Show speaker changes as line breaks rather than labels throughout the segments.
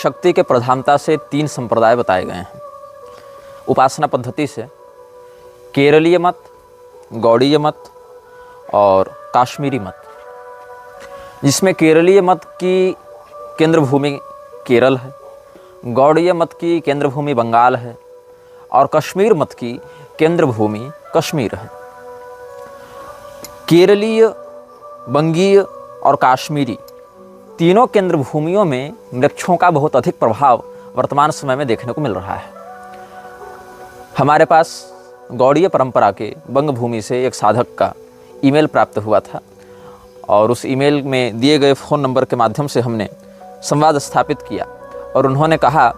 शक्ति के प्रधानता से 3 संप्रदाय बताए गए हैं उपासना पद्धति से, केरलीय मत, गौड़ीय मत और काश्मीरी मत, जिसमें केरलीय मत की केंद्र भूमि केरल है, गौड़ीय मत की केंद्र भूमि बंगाल है और कश्मीर मत की केंद्र भूमि कश्मीर है। केरलीय, बंगीय और काश्मीरी तीनों केंद्र भूमियों में वृक्षों का बहुत अधिक प्रभाव वर्तमान समय में देखने को मिल रहा है। हमारे पास गौड़ीय परंपरा के बंग भूमि से एक साधक का ईमेल प्राप्त हुआ था और उस ईमेल में दिए गए फ़ोन नंबर के माध्यम से हमने संवाद स्थापित किया और उन्होंने कहा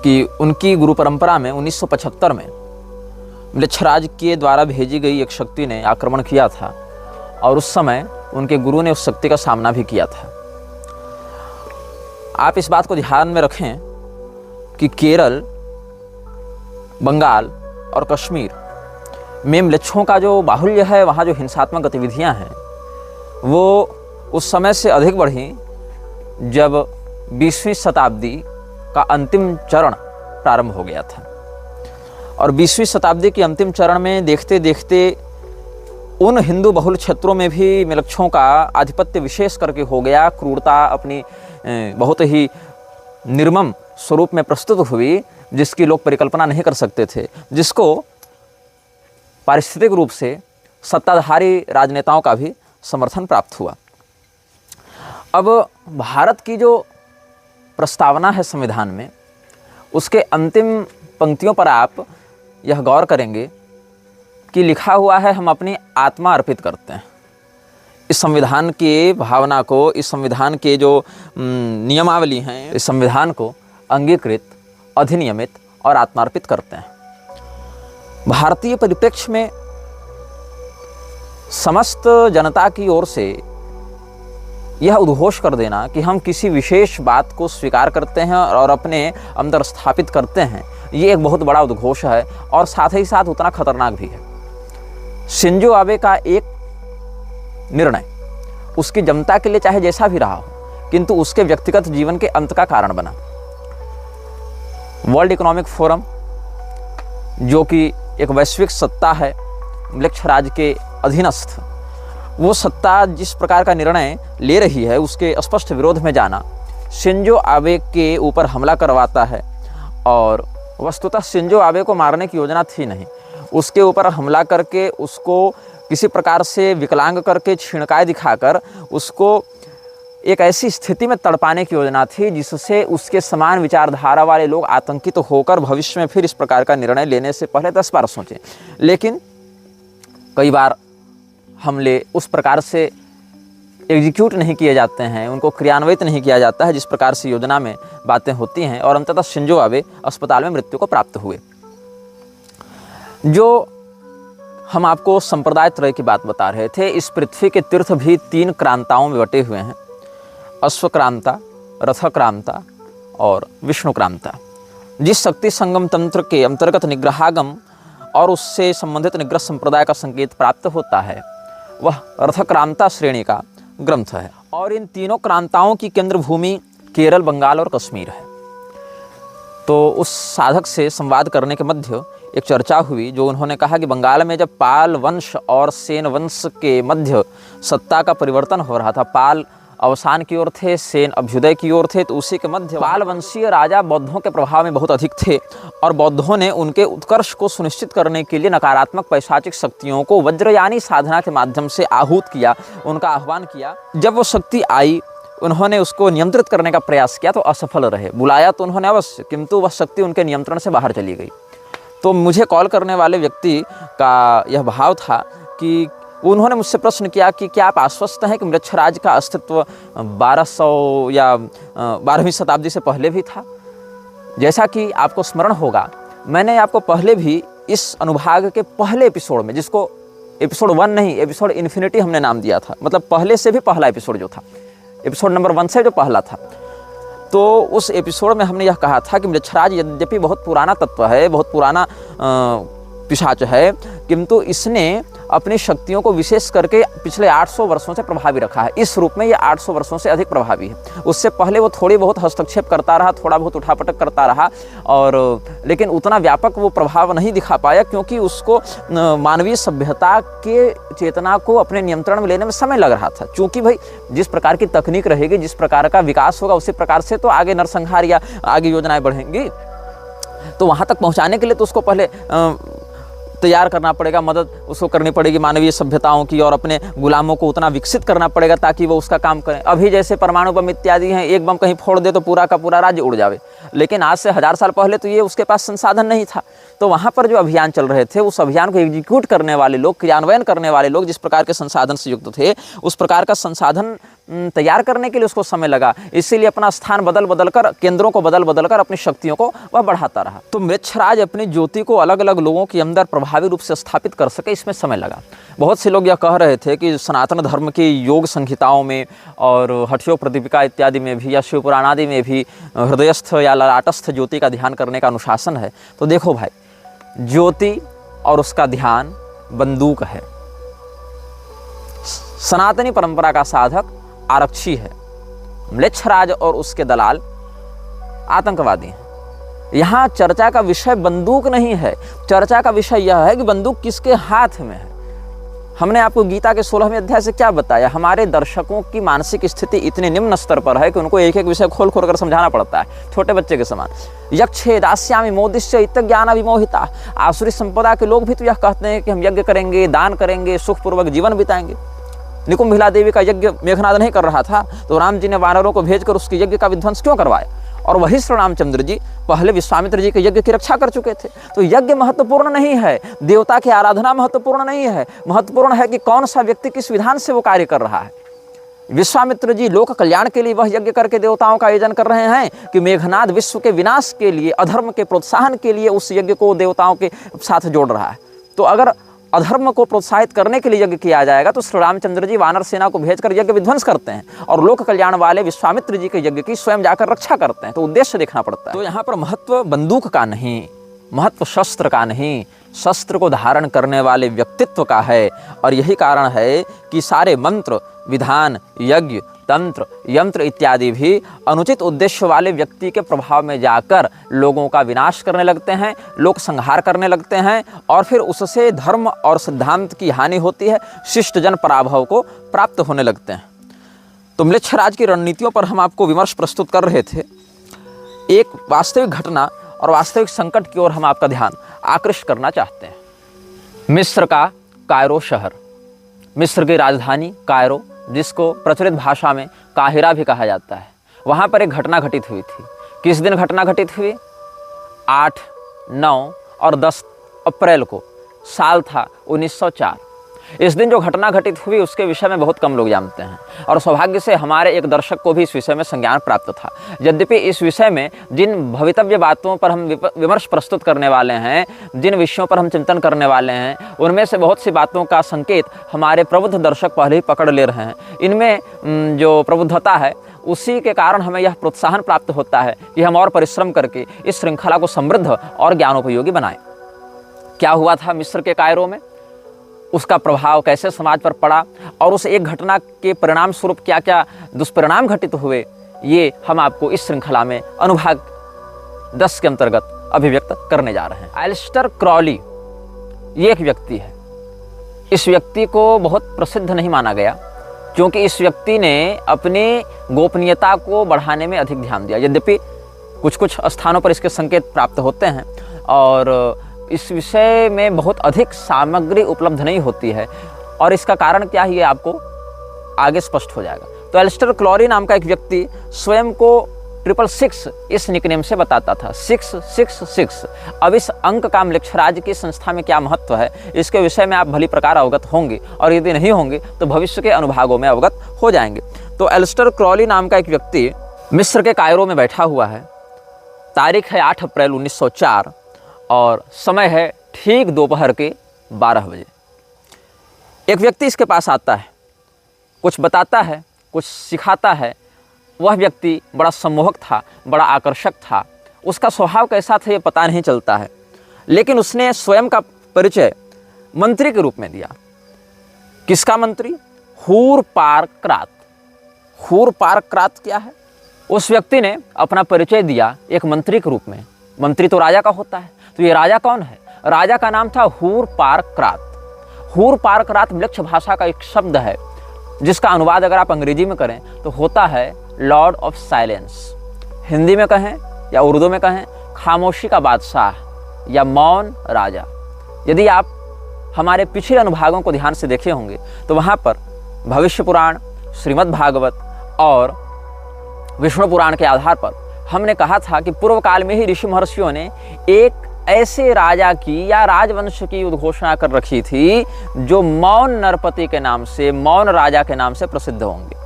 कि उनकी गुरु परंपरा में 1975 में म्लेच्छराज के द्वारा भेजी गई एक शक्ति ने आक्रमण किया था और उस समय उनके गुरु ने उस शक्ति का सामना भी किया था। आप इस बात को ध्यान में रखें कि केरल, बंगाल और कश्मीर में म्लेच्छों का जो बाहुल्य है, वहाँ जो हिंसात्मक गतिविधियाँ हैं वो उस समय से अधिक बढ़ी जब 20वीं शताब्दी का अंतिम चरण प्रारंभ हो गया था। और 20वीं शताब्दी के अंतिम चरण में देखते देखते उन हिंदू बहुल क्षेत्रों में भी म्लेच्छों का आधिपत्य विशेष करके हो गया। क्रूरता अपनी बहुत ही निर्मम स्वरूप में प्रस्तुत हुई, जिसकी लोग परिकल्पना नहीं कर सकते थे, जिसको पारिस्थितिक रूप से सत्ताधारी राजनेताओं का भी समर्थन प्राप्त हुआ। अब भारत की जो प्रस्तावना है संविधान में, उसके अंतिम पंक्तियों पर आप यह गौर करेंगे कि लिखा हुआ है, हम अपनी आत्मा अर्पित करते हैं। इस संविधान की भावना को, इस संविधान के जो नियमावली हैं, इस संविधान को अंगीकृत, अधिनियमित और आत्मार्पित करते हैं। भारतीय परिप्रेक्ष्य में समस्त जनता की ओर से यह उद्घोष कर देना कि हम किसी विशेष बात को स्वीकार करते हैं और अपने अंदर स्थापित करते हैं, ये एक बहुत बड़ा उद्घोष है और साथ ही साथ उतना खतरनाक भी है। शिंजो आबे का एक निर्णय उसकी जनता के लिए चाहे जैसा भी रहा हो, किंतु उसके व्यक्तिगत जीवन के अंत का कारण बना। वर्ल्ड इकोनॉमिक फोरम, जो कि एक वैश्विक सत्ता है म्लेच्छराज के अधीनस्थ, वो सत्ता जिस प्रकार का निर्णय ले रही है उसके स्पष्ट विरोध में जाना शिंजो आबे के ऊपर हमला करवाता है। और वस्तुतः शिंजो आबे को मारने की योजना थी नहीं, उसके ऊपर हमला करके उसको किसी प्रकार से विकलांग करके, छीणकाय दिखाकर उसको एक ऐसी स्थिति में तड़पाने की योजना थी जिससे उसके समान विचारधारा वाले लोग आतंकित होकर भविष्य में फिर इस प्रकार का निर्णय लेने से पहले 10 बार सोचें। लेकिन कई बार हमले उस प्रकार से एग्जीक्यूट नहीं किए जाते हैं, उनको क्रियान्वित नहीं किया जाता है जिस प्रकार से योजना में बातें होती हैं, और अंततः शिंजो आबे अस्पताल में मृत्यु को प्राप्त हुए। जो हम आपको संप्रदाय त्रय की बात बता रहे थे, इस पृथ्वी के तीर्थ भी 3 क्रांताओं में बटे हुए हैं, अश्वक्रांता, रथक्रांता और विष्णुक्रांता। जिस शक्ति संगम तंत्र के अंतर्गत निग्रहागम और उससे संबंधित निग्रह संप्रदाय का संकेत प्राप्त होता है, वह रथक्रांता श्रेणी का ग्रंथ है। और इन तीनों क्रांताओं की केंद्र भूमि केरल, बंगाल और कश्मीर है। तो उस साधक से संवाद करने के मध्य एक चर्चा हुई, जो उन्होंने कहा कि बंगाल में जब पाल वंश और सेन वंश के मध्य सत्ता का परिवर्तन हो रहा था, पाल अवसान की ओर थे, सेन अभ्युदय की ओर थे, तो उसी के मध्य पाल वंशीय राजा बौद्धों के प्रभाव में बहुत अधिक थे और बौद्धों ने उनके उत्कर्ष को सुनिश्चित करने के लिए नकारात्मक पैशाचिक शक्तियों को वज्रयानी साधना के माध्यम से आहूत किया, उनका आह्वान किया। जब वो शक्ति आई, उन्होंने उसको नियंत्रित करने का प्रयास किया तो असफल रहे। बुलाया तो उन्होंने अवश्य, किंतु वह शक्ति उनके नियंत्रण से बाहर चली गई। तो मुझे कॉल करने वाले व्यक्ति का यह भाव था कि उन्होंने मुझसे प्रश्न किया कि क्या आप आश्वस्त हैं कि म्लेच्छराज का अस्तित्व 1200 या 12वीं शताब्दी से पहले भी था? जैसा कि आपको स्मरण होगा, मैंने आपको पहले भी इस अनुभाग के पहले एपिसोड में, जिसको एपिसोड 1 नहीं, एपिसोड इन्फिनिटी हमने नाम दिया था, मतलब पहले से भी पहला एपिसोड जो था, एपिसोड नंबर 1 से जो पहला था, तो उस एपिसोड में हमने यह कहा था कि म्लेच्छराज यद्यपि बहुत पुराना तत्व है, बहुत पुराना पिशाच है, किंतु इसने अपनी शक्तियों को विशेष करके पिछले 800 वर्षों से प्रभावी रखा है। इस रूप में ये 800 वर्षों से अधिक प्रभावी है। उससे पहले वो थोड़ी बहुत हस्तक्षेप करता रहा, थोड़ा बहुत उठापटक करता रहा, और लेकिन उतना व्यापक वो प्रभाव नहीं दिखा पाया, क्योंकि उसको मानवीय सभ्यता के चेतना को अपने नियंत्रण में लेने में समय लग रहा था। चूँकि भाई जिस प्रकार की तकनीक रहेगी, जिस प्रकार का विकास होगा, उसी प्रकार से तो आगे नरसंहार या आगे योजनाएं बढ़ेंगी। तो वहाँ तक पहुँचाने के लिए तो उसको पहले तैयार करना पड़ेगा, मदद उसको करनी पड़ेगी मानवीय सभ्यताओं की, और अपने गुलामों को उतना विकसित करना पड़ेगा ताकि वो उसका काम करें। अभी जैसे परमाणु बम इत्यादि हैं, एक बम कहीं फोड़ दे तो पूरा का पूरा राज्य उड़ जावे, लेकिन आज से 1000 साल पहले तो ये उसके पास संसाधन नहीं था। तो वहाँ पर जो अभियान चल रहे थे, उस अभियान को एग्जीक्यूट करने वाले लोग, क्रियान्वयन करने वाले लोग जिस प्रकार के संसाधन से युक्त थे, उस प्रकार का संसाधन तैयार करने के लिए उसको समय लगा। इसीलिए अपना स्थान बदल बदल कर, केंद्रों को बदल बदल कर अपनी शक्तियों को वह बढ़ाता रहा। तो मृच्छराज अपनी ज्योति को अलग अलग लोगों के अंदर प्रभावी रूप से स्थापित कर सके, इसमें समय लगा। बहुत से लोग यह कह रहे थे कि सनातन धर्म की योग संहिताओं में और हठयोग प्रतिपिका इत्यादि में भी, या शिव पुराण आदि में भी हृदयस्थ या ललाटस्थ ज्योति का ध्यान करने का अनुशासन है। तो देखो भाई, ज्योति और उसका ध्यान बंदूक है। सनातनी परंपरा का साधक आरक्षी है, म्लेच्छराज और उसके दलाल आतंकवादी हैं। यहाँ चर्चा का विषय बंदूक नहीं है, चर्चा का विषय यह है कि बंदूक किसके हाथ में है। हमने आपको गीता के 16वें अध्याय से क्या बताया? हमारे दर्शकों की मानसिक स्थिति इतने निम्न स्तर पर है कि उनको एक एक विषय खोल खोल कर समझाना पड़ता है, छोटे बच्चे के समान। यक्षे दास्यामि मोदिश्य इत ज्ञान विमोहिता। आसुरी संपदा के लोग भी तो यह कहते हैं कि हम यज्ञ करेंगे, दान करेंगे, सुखपूर्वक जीवन बिताएंगे। निकुंभिला देवी का यज्ञ मेघनाद नहीं कर रहा था, तो राम जी ने वानरों को भेजकर उसके यज्ञ का विध्वंस क्यों करवाया? और वही श्री रामचंद्र जी पहले विश्वामित्र जी के यज्ञ की रक्षा कर चुके थे। तो यज्ञ महत्वपूर्ण नहीं है, देवता की आराधना महत्वपूर्ण नहीं है, महत्वपूर्ण है कि कौन सा व्यक्ति किस विधान से वो कार्य कर रहा है। विश्वामित्र जी लोक कल्याण के लिए वह यज्ञ करके देवताओं का आयोजन कर रहे हैं, कि मेघनाद विश्व के विनाश के लिए, अधर्म के प्रोत्साहन के लिए उस यज्ञ को देवताओं के साथ जोड़ रहा है। तो अगर अधर्म को प्रोत्साहित करने के लिए यज्ञ किया जाएगा तो श्री रामचंद्र जी वानर सेना को भेजकर यज्ञ विध्वंस करते हैं, और लोक कल्याण वाले विश्वामित्र जी के यज्ञ की स्वयं जाकर रक्षा करते हैं। तो उद्देश्य देखना पड़ता है। तो यहाँ पर महत्व बंदूक का नहीं, महत्व शस्त्र का नहीं, शस्त्र को धारण करने वाले व्यक्तित्व का है। और यही कारण है कि सारे मंत्र, विधान, यज्ञ, तंत्र, यंत्र इत्यादि भी अनुचित उद्देश्य वाले व्यक्ति के प्रभाव में जाकर लोगों का विनाश करने लगते हैं, लोक संहार करने लगते हैं, और फिर उससे धर्म और सिद्धांत की हानि होती है, शिष्ट जन पराभव को प्राप्त होने लगते हैं। तो म्लेच्छराज की रणनीतियों पर हम आपको विमर्श प्रस्तुत कर रहे थे। एक वास्तविक घटना और वास्तविक संकट की ओर हम आपका ध्यान आकृष्ट करना चाहते हैं। मिस्र का कायरो शहर, मिस्र की राजधानी कायरो, जिसको प्रचलित भाषा में काहिरा भी कहा जाता है, वहाँ पर एक घटना घटित हुई थी। किस दिन घटना घटित हुई? 8, 9 और 10 अप्रैल को। साल था 1904। इस दिन जो घटना घटित हुई उसके विषय में बहुत कम लोग जानते हैं, और सौभाग्य से हमारे एक दर्शक को भी इस विषय में संज्ञान प्राप्त था। यद्यपि इस विषय में जिन भवितव्य बातों पर हम विमर्श प्रस्तुत करने वाले हैं, जिन विषयों पर हम चिंतन करने वाले हैं, उनमें से बहुत सी बातों का संकेत हमारे प्रबुद्ध दर्शक पहले ही पकड़ ले रहे हैं। इनमें जो प्रबुद्धता है उसी के कारण हमें यह प्रोत्साहन प्राप्त होता है कि हम और परिश्रम करके इस श्रृंखला को समृद्ध और ज्ञानोपयोगी बनाएं। क्या हुआ था मिस्र के कायरो में, उसका प्रभाव कैसे समाज पर पड़ा, और उस एक घटना के परिणाम स्वरूप क्या क्या दुष्परिणाम घटित हुए, ये हम आपको इस श्रृंखला में अनुभाग 10 के अंतर्गत अभिव्यक्त करने जा रहे हैं। एलिस्टर क्रॉली ये एक व्यक्ति है। इस व्यक्ति को बहुत प्रसिद्ध नहीं माना गया, क्योंकि इस व्यक्ति ने अपनी गोपनीयता को बढ़ाने में अधिक ध्यान दिया। यद्यपि कुछ कुछ स्थानों पर इसके संकेत प्राप्त होते हैं, और इस विषय में बहुत अधिक सामग्री उपलब्ध नहीं होती है, और इसका कारण क्या है ये आपको आगे स्पष्ट हो जाएगा। तो एलिस्टर क्रॉली नाम का एक व्यक्ति स्वयं को 666 इस निकनेम से बताता था, 666। अब इस अंक का म्लेच्छराज की संस्था में क्या महत्व है, इसके विषय में आप भली प्रकार अवगत होंगे, और यदि नहीं होंगे तो भविष्य के अनुभागों में अवगत हो जाएंगे। तो एलिस्टर क्रॉली नाम का एक व्यक्ति मिस्र के कायरो में बैठा हुआ है। तारीख है 8 अप्रैल 1904, और समय है ठीक दोपहर के 12 बजे। एक व्यक्ति इसके पास आता है, कुछ बताता है, कुछ सिखाता है। वह व्यक्ति बड़ा सम्मोहक था, बड़ा आकर्षक था। उसका स्वभाव कैसा था ये पता नहीं चलता है, लेकिन उसने स्वयं का परिचय मंत्री के रूप में दिया। किसका मंत्री? हूरपारक्रात। हूरपारक्रात क्या है? उस व्यक्ति ने अपना परिचय दिया एक मंत्री के रूप में। मंत्री तो राजा का होता है, तो ये राजा कौन है? राजा का नाम था हूरपारक्रात। हूरपारक्रात म्लेच्छ भाषा का एक शब्द है जिसका अनुवाद अगर आप अंग्रेजी में करें तो होता है लॉर्ड ऑफ साइलेंस। हिंदी में कहें या उर्दू में कहें खामोशी का बादशाह या मौन राजा। यदि आप हमारे पिछले अनुभागों को ध्यान से देखे होंगे तो वहाँ पर भविष्य पुराण, श्रीमद् भागवत और विष्णु पुराण के आधार पर हमने कहा था कि पूर्व काल में ही ऋषि महर्षियों ने एक ऐसे राजा की या राजवंश की उद्घोषणा कर रखी थी जो मौन नरपति के नाम से, मौन राजा के नाम से प्रसिद्ध होंगे।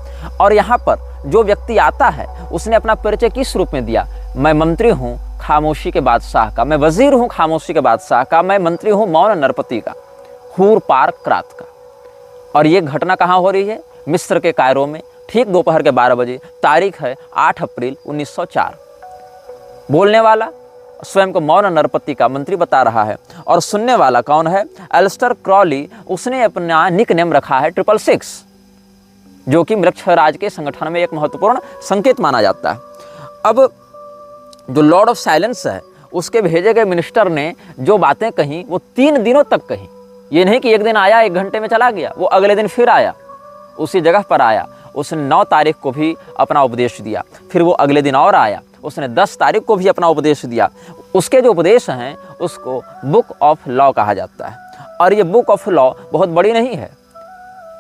और यहाँ पर जो व्यक्ति आता है उसने अपना परिचय किस रूप में दिया? मैं मंत्री हूँ खामोशी के बादशाह का, मैं वजीर हूँ खामोशी के बादशाह का, मैं मंत्री हूँ मौन नरपति का, हूरपारक्रात का। और ये घटना कहाँ हो रही है? मिस्र के कायरो में, ठीक दोपहर के 12 बजे। तारीख है 8 अप्रैल 1904। बोलने वाला स्वयं को मौन नरपति का मंत्री बता रहा है और सुनने वाला कौन है? Aleister Crowley. उसने अपना निक नेम रखा है 666, जो कि म्लेच्छ राज के संगठन में एक महत्वपूर्ण संकेत माना जाता है। अब जो लॉर्ड ऑफ साइलेंस है उसके भेजे गए मिनिस्टर ने जो बातें कही वो 3 दिनों तक कही। ये नहीं कि एक दिन आया 1 घंटे में चला गया, वो अगले दिन फिर आया, उसी जगह पर आया। उसने 9 तारीख को भी अपना उपदेश दिया, फिर वो अगले दिन और आया, उसने 10 तारीख को भी अपना उपदेश दिया। उसके जो उपदेश हैं उसको बुक ऑफ लॉ कहा जाता है। और ये बुक ऑफ लॉ बहुत बड़ी नहीं है,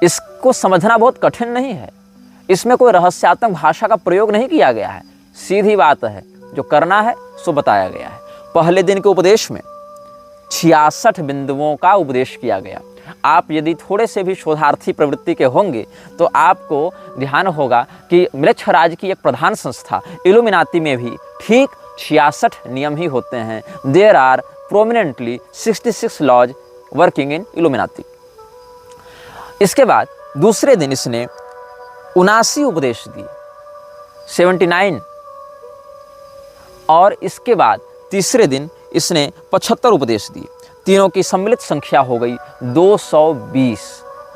इसको समझना बहुत कठिन नहीं है, इसमें कोई रहस्यात्मक भाषा का प्रयोग नहीं किया गया है। सीधी बात है, जो करना है सो बताया गया है। पहले दिन के उपदेश में 66 बिंदुओं का उपदेश किया गया। आप यदि थोड़े से भी शोधार्थी प्रवृत्ति के होंगे तो आपको ध्यान होगा कि म्लेच्छ राज की एक प्रधान संस्था इल्यूमिनाती में भी ठीक 66 नियम ही होते हैं। There are prominently 66 laws working in Illuminati. इसके बाद दूसरे दिन इसने 79 उपदेश दिए, 79। और इसके बाद तीसरे दिन इसने 75 उपदेश दिए। तीनों की सम्मिलित संख्या हो गई 220।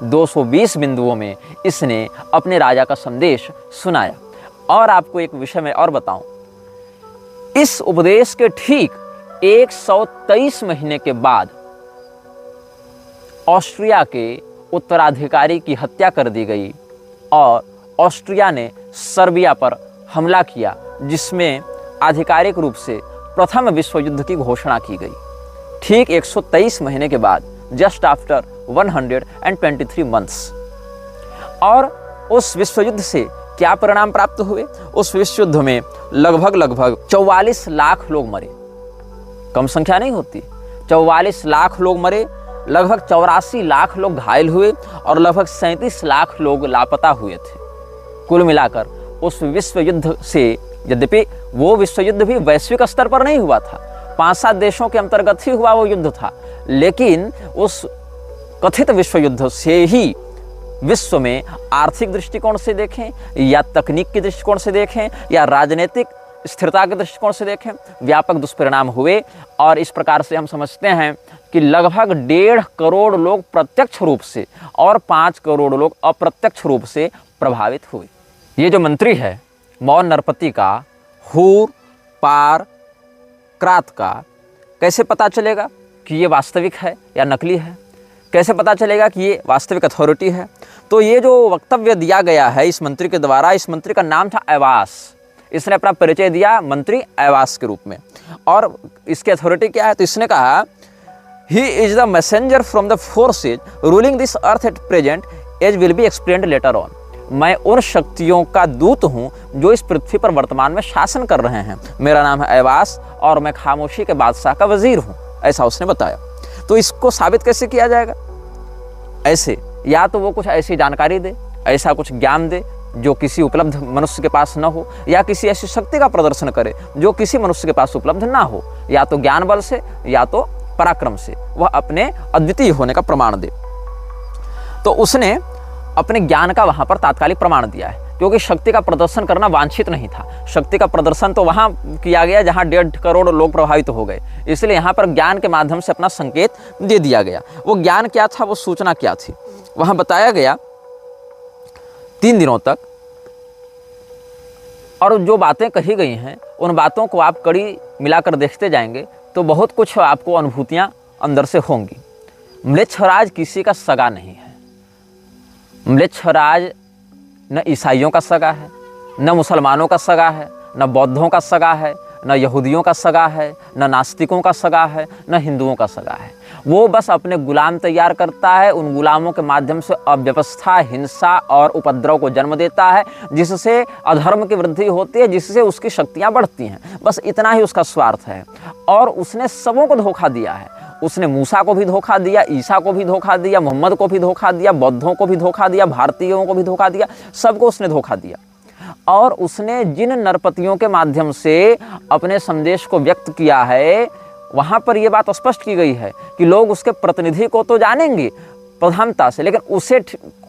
220 बिंदुओं में इसने अपने राजा का संदेश सुनाया। और आपको एक विषय में और बताऊं, इस उपदेश के ठीक 123 महीने के बाद ऑस्ट्रिया के उत्तराधिकारी की हत्या कर दी गई और ऑस्ट्रिया ने सर्बिया पर हमला किया, जिसमें आधिकारिक रूप से प्रथम विश्व युद्ध की घोषणा की गई। ठीक 123 महीने के बाद, जस्ट आफ्टर 123 मंथ्स। और उस विश्व युद्ध से क्या परिणाम प्राप्त हुए? उस विश्व युद्ध में लगभग 44 लाख लोग मरे। कम संख्या नहीं होती। 44 लाख लोग मरे, लगभग 84 लाख लोग घायल हुए और लगभग 37 लाख लोग लापता हुए थे। कुल मिलाकर उस विश्व युद्ध से, यद्यपि वो विश्व युद्ध भी वैश्विक स्तर पर नहीं हुआ था, 5-7 देशों के अंतर्गत ही हुआ वो युद्ध था, लेकिन उस कथित विश्व युद्ध से ही विश्व में आर्थिक दृष्टिकोण से देखें या तकनीक के दृष्टिकोण से देखें या राजनीतिक स्थिरता के दृष्टिकोण से देखें, व्यापक दुष्परिणाम हुए। और इस प्रकार से हम समझते हैं कि लगभग 1.5 करोड़ लोग प्रत्यक्ष रूप से और 5 करोड़ लोग अप्रत्यक्ष रूप से प्रभावित हुए। ये जो मंत्री है मौन नरपति का, हूरपारक्रात का, कैसे पता चलेगा कि ये वास्तविक है या नकली है? कैसे पता चलेगा कि ये वास्तविक अथॉरिटी है? तो ये जो वक्तव्य दिया गया है इस मंत्री के द्वारा, इस मंत्री का नाम था ऐवास। इसने अपना परिचय दिया मंत्री ऐवास के रूप में। और इसकी अथॉरिटी क्या है? तो इसने कहा, he is the messenger from the forces ruling this earth at present as will be explained later on. मैं उन शक्तियों का दूत हूँ जो इस पृथ्वी पर वर्तमान में शासन कर रहे हैं। मेरा नाम है ऐवास और मैं खामोशी के बादशाह का वजीर हूँ, ऐसा उसने बताया। तो इसको साबित कैसे किया जाएगा? ऐसे, या तो वो कुछ ऐसी जानकारी दे, ऐसा कुछ ज्ञान दे जो किसी उपलब्ध मनुष्य के पास न हो, या किसी ऐसी शक्ति का प्रदर्शन करे जो किसी मनुष्य के पास उपलब्ध ना हो, या तो ज्ञान बल से या तो पराक्रम से वह अपने अद्वितीय होने का प्रमाण दे। तो उसने अपने ज्ञान का वहां पर तात्कालिक प्रमाण दिया है क्योंकि शक्ति का प्रदर्शन करना वांछित नहीं था। शक्ति का प्रदर्शन तो वहाँ किया गया जहाँ 1.5 करोड़ लोग प्रभावित हो गए, इसलिए यहाँ पर ज्ञान के माध्यम से अपना संकेत दे दिया गया। वो ज्ञान क्या था, वो सूचना क्या थी, वहाँ बताया गया 3 दिनों तक। और जो बातें कही गई हैं उन बातों को आप कड़ी मिलाकर देखते जाएंगे तो बहुत कुछ आपको अनुभूतियाँ अंदर से होंगी। म्लेच्छराज किसी का सगा नहीं है। म्लेच्छराज न ईसाइयों का सगा है, न मुसलमानों का सगा है, न बौद्धों का सगा है, न यहूदियों का सगा है, न नास्तिकों का सगा है, न हिंदुओं का सगा है। वो बस अपने गुलाम तैयार करता है, उन गुलामों के माध्यम से अव्यवस्था, हिंसा और उपद्रव को जन्म देता है, जिससे अधर्म की वृद्धि होती है, जिससे उसकी शक्तियाँ बढ़ती हैं। बस इतना ही उसका स्वार्थ है। और उसने सबों को धोखा दिया है। उसने मूसा को भी धोखा दिया, ईसा को भी धोखा दिया, मोहम्मद को भी धोखा दिया, बौद्धों को भी धोखा दिया, भारतीयों को भी धोखा दिया, सबको उसने धोखा दिया। और उसने जिन नरपतियों के माध्यम से अपने संदेश को व्यक्त किया है, वहाँ पर यह बात स्पष्ट की गई है कि लोग उसके प्रतिनिधि को तो जानेंगे प्रधानता से, लेकिन उसे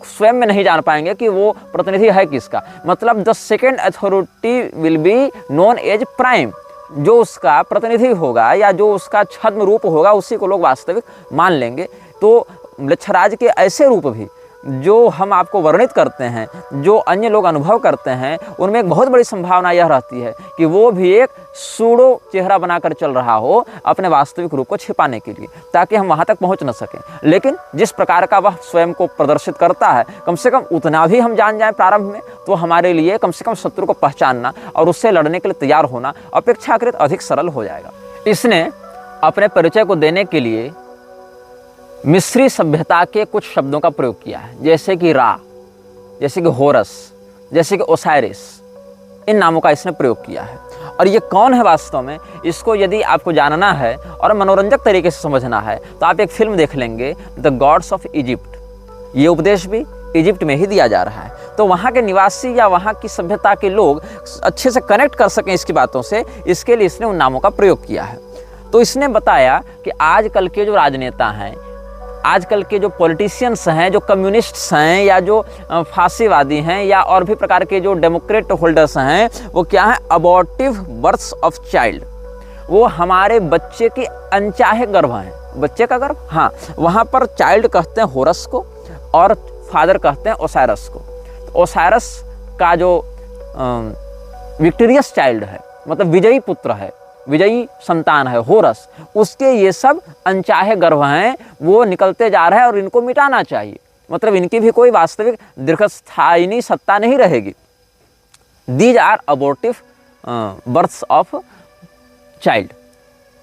स्वयं में नहीं जान पाएंगे कि वो प्रतिनिधि है किसका। मतलब the second authority will be known as prime. जो उसका प्रतिनिधि होगा या जो उसका छद्म रूप होगा उसी को लोग वास्तविक मान लेंगे। तो म्लेच्छराज के ऐसे रूप भी जो हम आपको वर्णित करते हैं, जो अन्य लोग अनुभव करते हैं, उनमें एक बहुत बड़ी संभावना यह रहती है कि वो भी एक सूडो चेहरा बनाकर चल रहा हो अपने वास्तविक रूप को छिपाने के लिए, ताकि हम वहाँ तक पहुँच न सकें। लेकिन जिस प्रकार का वह स्वयं को प्रदर्शित करता है, कम से कम उतना भी हम जान जाएं प्रारंभ में, तो हमारे लिए कम से कम शत्रु को पहचानना और उससे लड़ने के लिए तैयार होना अपेक्षाकृत अधिक सरल हो जाएगा। इसने अपने परिचय को देने के लिए मिस्री सभ्यता के कुछ शब्दों का प्रयोग किया है, जैसे कि रा, जैसे कि होरस, जैसे कि ओसाइरिस। इन नामों का इसने प्रयोग किया है। और ये कौन है वास्तव में, इसको यदि आपको जानना है और मनोरंजक तरीके से समझना है तो आप एक फिल्म देख लेंगे, द गॉड्स ऑफ इजिप्ट। ये उपदेश भी इजिप्ट में ही दिया जा रहा है, तो वहाँ के निवासी या वहाँ की सभ्यता के लोग अच्छे से कनेक्ट कर सकें इसकी बातों से, इसके लिए इसने उन नामों का प्रयोग किया है। तो इसने बताया कि आजकल के जो राजनेता हैं, आजकल के जो पॉलिटिशियंस हैं, जो कम्युनिस्ट्स हैं, या जो फांसीवादी हैं, या और भी प्रकार के जो डेमोक्रेट होल्डर्स हैं, वो क्या है, अबॉर्टिव बर्थ्स ऑफ चाइल्ड। वो हमारे बच्चे के अनचाहे गर्भ हैं। बच्चे का गर्भ, हाँ, वहाँ पर चाइल्ड कहते हैं होरस को और फादर कहते हैं ओसाइरस को। तो ओसाइरस का जो विक्टोरियस चाइल्ड है, मतलब विजयी पुत्र है, विजयी संतान है होरस, उसके ये सब अनचाहे गर्भ हैं, वो निकलते जा रहे हैं और इनको मिटाना चाहिए। मतलब इनकी भी कोई वास्तविक दीर्घस्थायिनी सत्ता नहीं रहेगी। These are abortive births of child.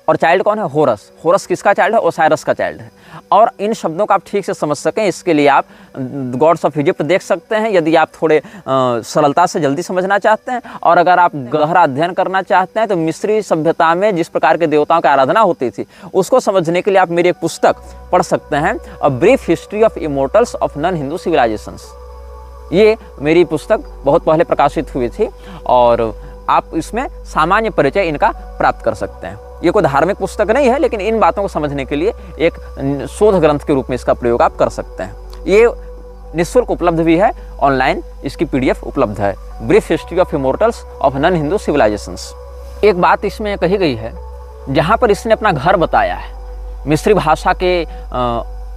और चाइल्ड कौन है, होरस। होरस किसका चाइल्ड है, ओसाइरस का चाइल्ड है। और इन शब्दों को आप ठीक से समझ सकें, इसके लिए आप गॉड्स ऑफ इजिप्ट देख सकते हैं, यदि आप थोड़े सरलता से जल्दी समझना चाहते हैं। और अगर आप गहरा अध्ययन करना चाहते हैं तो मिस्री सभ्यता में जिस प्रकार के देवताओं की आराधना होती थी, उसको समझने के लिए आप मेरी एक पुस्तक पढ़ सकते हैं, a brief history of immortals of non Hindu civilizations. ये मेरी पुस्तक बहुत पहले प्रकाशित हुई थी और आप इसमें सामान्य परिचय इनका प्राप्त कर सकते हैं। ये कोई धार्मिक पुस्तक नहीं है, लेकिन इन बातों को समझने के लिए एक शोध ग्रंथ के रूप में इसका प्रयोग आप कर सकते हैं। ये निःशुल्क उपलब्ध भी है, ऑनलाइन इसकी PDF उपलब्ध है, brief history of immortals of non Hindu civilizations. एक बात इसमें कही गई है, जहाँ पर इसने अपना घर बताया है, मिस्री भाषा के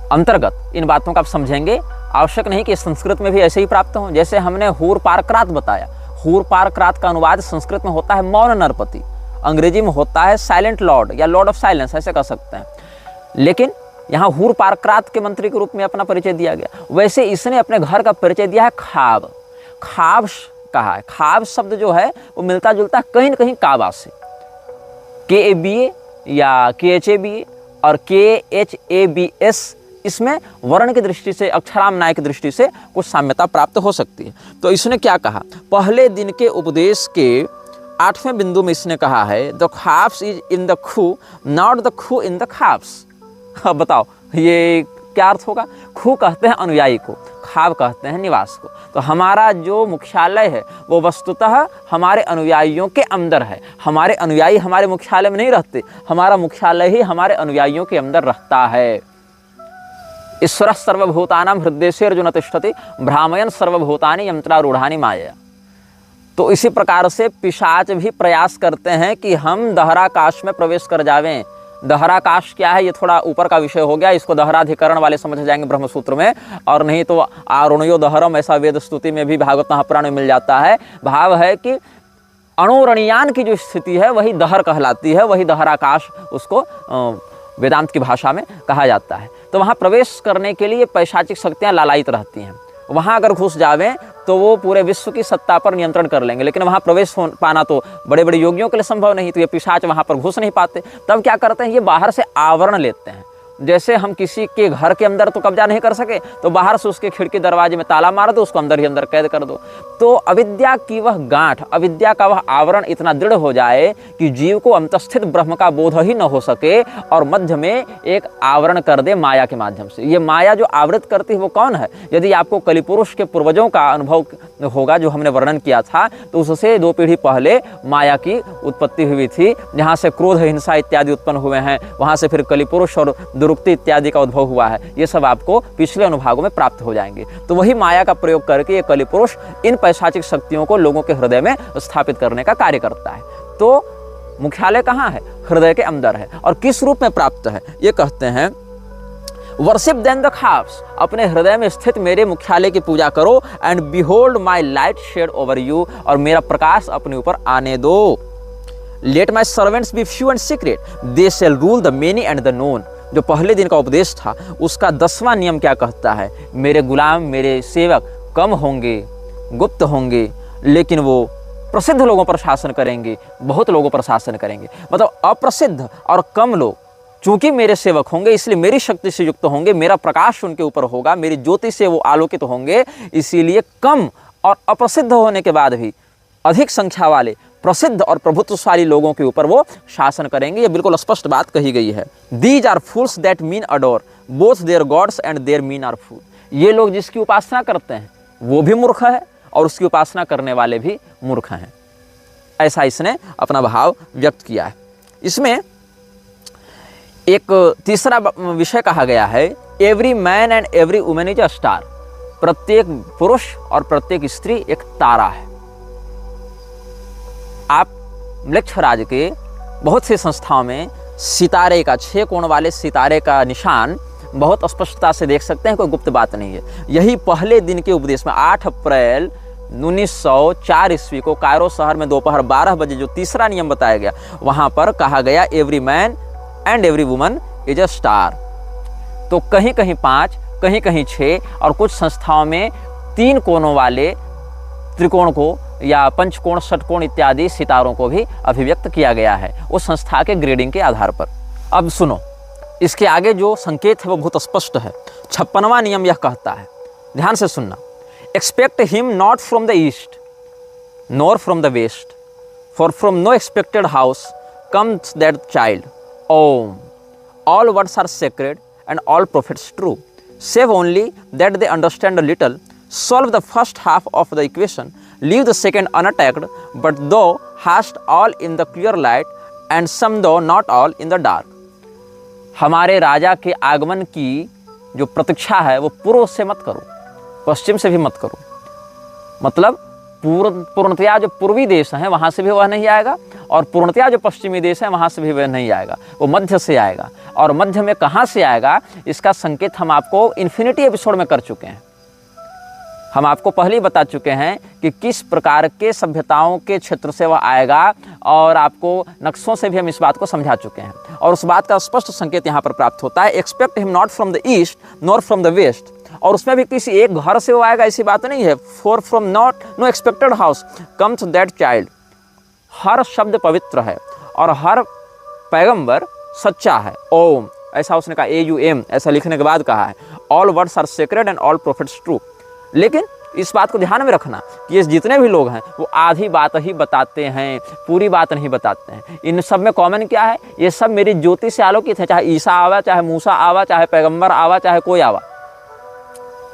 अंतर्गत इन बातों का आप समझेंगे। आवश्यक नहीं कि संस्कृत में भी ऐसे ही प्राप्त हों। जैसे हमने हूर पारक्रात बताया, हूर पारक्रात का अनुवाद संस्कृत में होता है मौन नरपति, अंग्रेजी में होता है साइलेंट लॉर्ड या लॉर्ड ऑफ साइलेंस, ऐसे कह सकते हैं। लेकिन यहाँ हूर पारक्रात के मंत्री के रूप में अपना परिचय दिया गया। वैसे इसने अपने घर का परिचय दिया है खाब। खाब कहा है। खाब शब्द जो है वो मिलता जुलता है कहीं न कहीं काबा से, KABA या KHABA और KHABS। इसमें वर्ण की दृष्टि से, अक्षरामनाय की दृष्टि से कुछ साम्यता प्राप्त हो सकती है। तो इसने क्या कहा, पहले दिन के उपदेश के 8वें बिंदु में इसने कहा है, the khaps is in the खू, नॉट द खू इन द खाप्स। अब बताओ ये क्या अर्थ होगा। खू कहते हैं अनुयायी को, खाब कहते हैं निवास को। तो हमारा जो मुख्यालय है वो वस्तुतः हमारे अनुयायियों के अंदर है। हमारे अनुयायी हमारे मुख्यालय में नहीं रहते, हमारा मुख्यालय ही हमारे अनुयायियों के अंदर रहता है। ईश्वर सर्वभूतानां हृदयेषु अर्जुन तिष्ठति, भ्रामयन् सर्वभूतानि यंत्रारूढ़ानि माया। तो इसी प्रकार से पिशाच भी प्रयास करते हैं कि हम दहराकाश में प्रवेश कर जावें। दहराकाश क्या है, ये थोड़ा ऊपर का विषय हो गया, इसको दहराधिकरण वाले समझ जाएंगे ब्रह्मसूत्र में, और नहीं तो आरुणयो दहरम ऐसा वेद स्तुति में भी भागवत महापुराण में मिल जाता है। भाव है कि अणुरणीयान की जो स्थिति है वही दहर कहलाती है, वही दहराकाश उसको वेदांत की भाषा में कहा जाता है। तो वहाँ प्रवेश करने के लिए पैशाचिक शक्तियाँ लालायित रहती हैं। वहाँ अगर घुस जावें तो वो पूरे विश्व की सत्ता पर नियंत्रण कर लेंगे, लेकिन वहाँ प्रवेश पाना तो बड़े बड़े योगियों के लिए संभव नहीं, तो ये पिशाच वहाँ पर घुस नहीं पाते। तब क्या करते हैं, ये बाहर से आवरण लेते हैं। जैसे हम किसी के घर के अंदर तो कब्जा नहीं कर सके, तो बाहर से उसके खिड़की दरवाजे में ताला मार दो, उसको अंदर ही अंदर कैद कर दो। तो अविद्या की वह गांठ, अविद्या का वह आवरण इतना दृढ़ हो जाए कि जीव को अंतस्थित ब्रह्म का बोध ही न हो सके, और मध्य में एक आवरण कर दे माया के माध्यम से। ये माया जो आवृत करती है वो कौन है? यदि आपको कलिपुरुष के पूर्वजों का अनुभव होगा जो हमने वर्णन किया था, तो उससे 2 पीढ़ी पहले माया की उत्पत्ति हुई थी, जहाँ से क्रोध, हिंसा इत्यादि उत्पन्न हुए हैं। वहाँ से फिर कलिपुरुष और दुरुक्ति इत्यादि का उद्भव हुआ है। ये सब आपको पिछले अनुभागों में प्राप्त हो जाएंगे। तो वही माया का प्रयोग करके ये कलिपुरुष इन पैशाचिक शक्तियों को लोगों के हृदय में स्थापित करने का कार्य करता है। तो मुख्यालय कहाँ है? हृदय के अंदर है। और किस रूप में प्राप्त है? ये कहते हैं वर्शिप देन द खाप्स, अपने हृदय में स्थित मेरे मुख्यालय की पूजा करो, and behold my light shed over you, और मेरा प्रकाश अपने ऊपर आने दो। Let my servants be few and secret, they shall rule the many and the known. जो पहले दिन का उपदेश था उसका 10वां नियम क्या कहता है? मेरे गुलाम, मेरे सेवक कम होंगे, गुप्त होंगे, लेकिन वो प्रसिद्ध लोगों पर शासन करेंगे, बहुत लोगों पर शासन करेंगे। मतलब अप्रसिद्ध और कम लोग चूंकि मेरे सेवक होंगे, इसलिए मेरी शक्ति से युक्त होंगे, मेरा प्रकाश उनके ऊपर होगा, मेरी ज्योति से वो आलोकित होंगे, इसीलिए कम और अप्रसिद्ध होने के बाद भी अधिक संख्या वाले प्रसिद्ध और प्रभुत्वशाली लोगों के ऊपर वो शासन करेंगे। ये बिल्कुल स्पष्ट बात कही गई है। These are fools that men adore both their gods and their men are fool. ये लोग जिसकी उपासना करते हैं वो भी मूर्ख है, और उसकी उपासना करने वाले भी मूर्ख हैं। ऐसा इसने अपना भाव व्यक्त किया है। इसमें एक तीसरा विषय कहा गया है, every man and every women is a star. प्रत्येक पुरुष और प्रत्येक स्त्री एक तारा है। आप मृक्षराज के बहुत सी संस्थाओं में सितारे का, 6 कोण वाले सितारे का निशान बहुत स्पष्टता से देख सकते हैं, कोई गुप्त बात नहीं है। यही पहले दिन के उपदेश में 8 अप्रैल 1904 ईस्वी को कायरो शहर में दोपहर 12 बजे जो तीसरा नियम बताया गया, वहां पर कहा गया every man and every woman is a star. तो कहीं कहीं 5, कहीं कहीं 6, और कुछ संस्थाओं में 3 कोणों वाले त्रिकोण को या पंचकोण, षटकोण इत्यादि सितारों को भी अभिव्यक्त किया गया है उस संस्था के ग्रेडिंग के आधार पर। अब सुनो, इसके आगे जो संकेत है वो बहुत स्पष्ट है। 56वां नियम यह कहता है, ध्यान से सुनना, expect him not from the east nor from the west, for from no expected house comes that child. Om, all words are sacred and all prophets true, save only that they understand a little, solve the first half of the equation, leave the second unattacked, but thou hast all in the clear light and some though not all in the dark। हमारे राजा के आगमन की जो प्रतीक्षा है वो पूर्व से मत करो, पश्चिम से भी मत करो। मतलब पूर्णतया जो पूर्वी देश हैं वहाँ से भी वह नहीं आएगा, और पूर्णतया जो पश्चिमी देश हैं वहाँ से भी वह नहीं आएगा, वो मध्य से आएगा। और मध्य में कहाँ से आएगा इसका संकेत हम आपको इन्फिनिटी एपिसोड में कर चुके हैं। हम आपको पहले ही बता चुके हैं कि किस प्रकार के सभ्यताओं के क्षेत्र से वह आएगा, और आपको नक्शों से भी हम इस बात को समझा चुके हैं, और उस बात का स्पष्ट संकेत यहाँ पर प्राप्त होता है। Expect him not from the east nor from the west, और उसमें भी किसी एक घर से वो आएगा ऐसी बात नहीं है। For from not no expected house comes that child. हर शब्द पवित्र है और हर पैगंबर सच्चा है। ओम, ऐसा उसने कहा, AUM ऐसा लिखने के बाद कहा है। All words are sacred and all prophets true. लेकिन इस बात को ध्यान में रखना कि ये जितने भी लोग हैं वो आधी बात ही बताते हैं, पूरी बात नहीं बताते हैं। इन सब में कॉमन क्या है? ये सब मेरी ज्योति से आलोकित है। चाहे ईसा आवा, चाहे मूसा आवा, चाहे पैगंबर आवा, चाहे कोई आवा,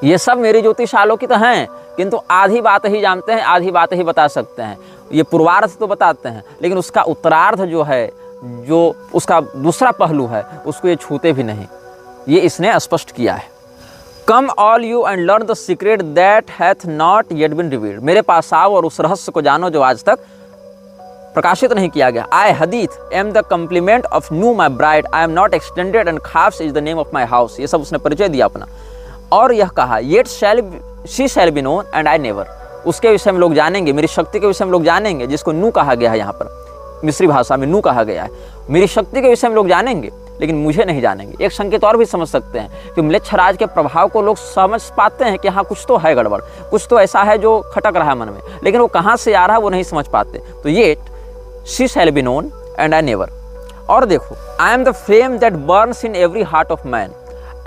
ये सब मेरी ज्योति से आलोकित हैं, किंतु आधी बात ही जानते हैं, आधी बात ही बता सकते हैं। ये पूर्वार्ध तो बताते हैं, लेकिन उसका उत्तरार्ध जो है, जो उसका दूसरा पहलू है, उसको ये छूते भी नहीं। ये इसने स्पष्ट किया है। Come all you and learn the secret that hath not yet been revealed. मेरे पास आओ और उस रहस्य को जानो जो आज तक प्रकाशित नहीं किया गया। I Hadit am the complement of Nu my bride, I am not extended and Khabs is the name of my house. ये सब उसने परिचय दिया अपना। और यह कहा yet she shall be known and I never. उसके विषय में लोग जानेंगे, मेरी शक्ति के विषय में लोग जानेंगे, जिसको नू कहा गया है यहाँ पर मिस्री भाषा में नू कहा गया है। मेरी शक्ति के विषय में लोग जानेंगे लेकिन मुझे नहीं जानेंगे। एक संकेत और भी समझ सकते हैं कि म्लेच्छराज के प्रभाव को लोग समझ पाते हैं कि हाँ कुछ तो है गड़बड़, कुछ तो ऐसा है जो खटक रहा है मन में, लेकिन वो कहाँ से आ रहा है वो नहीं समझ पाते। तो ये she shall be known and I never. और देखो, आई am the flame that Burns in every heart of man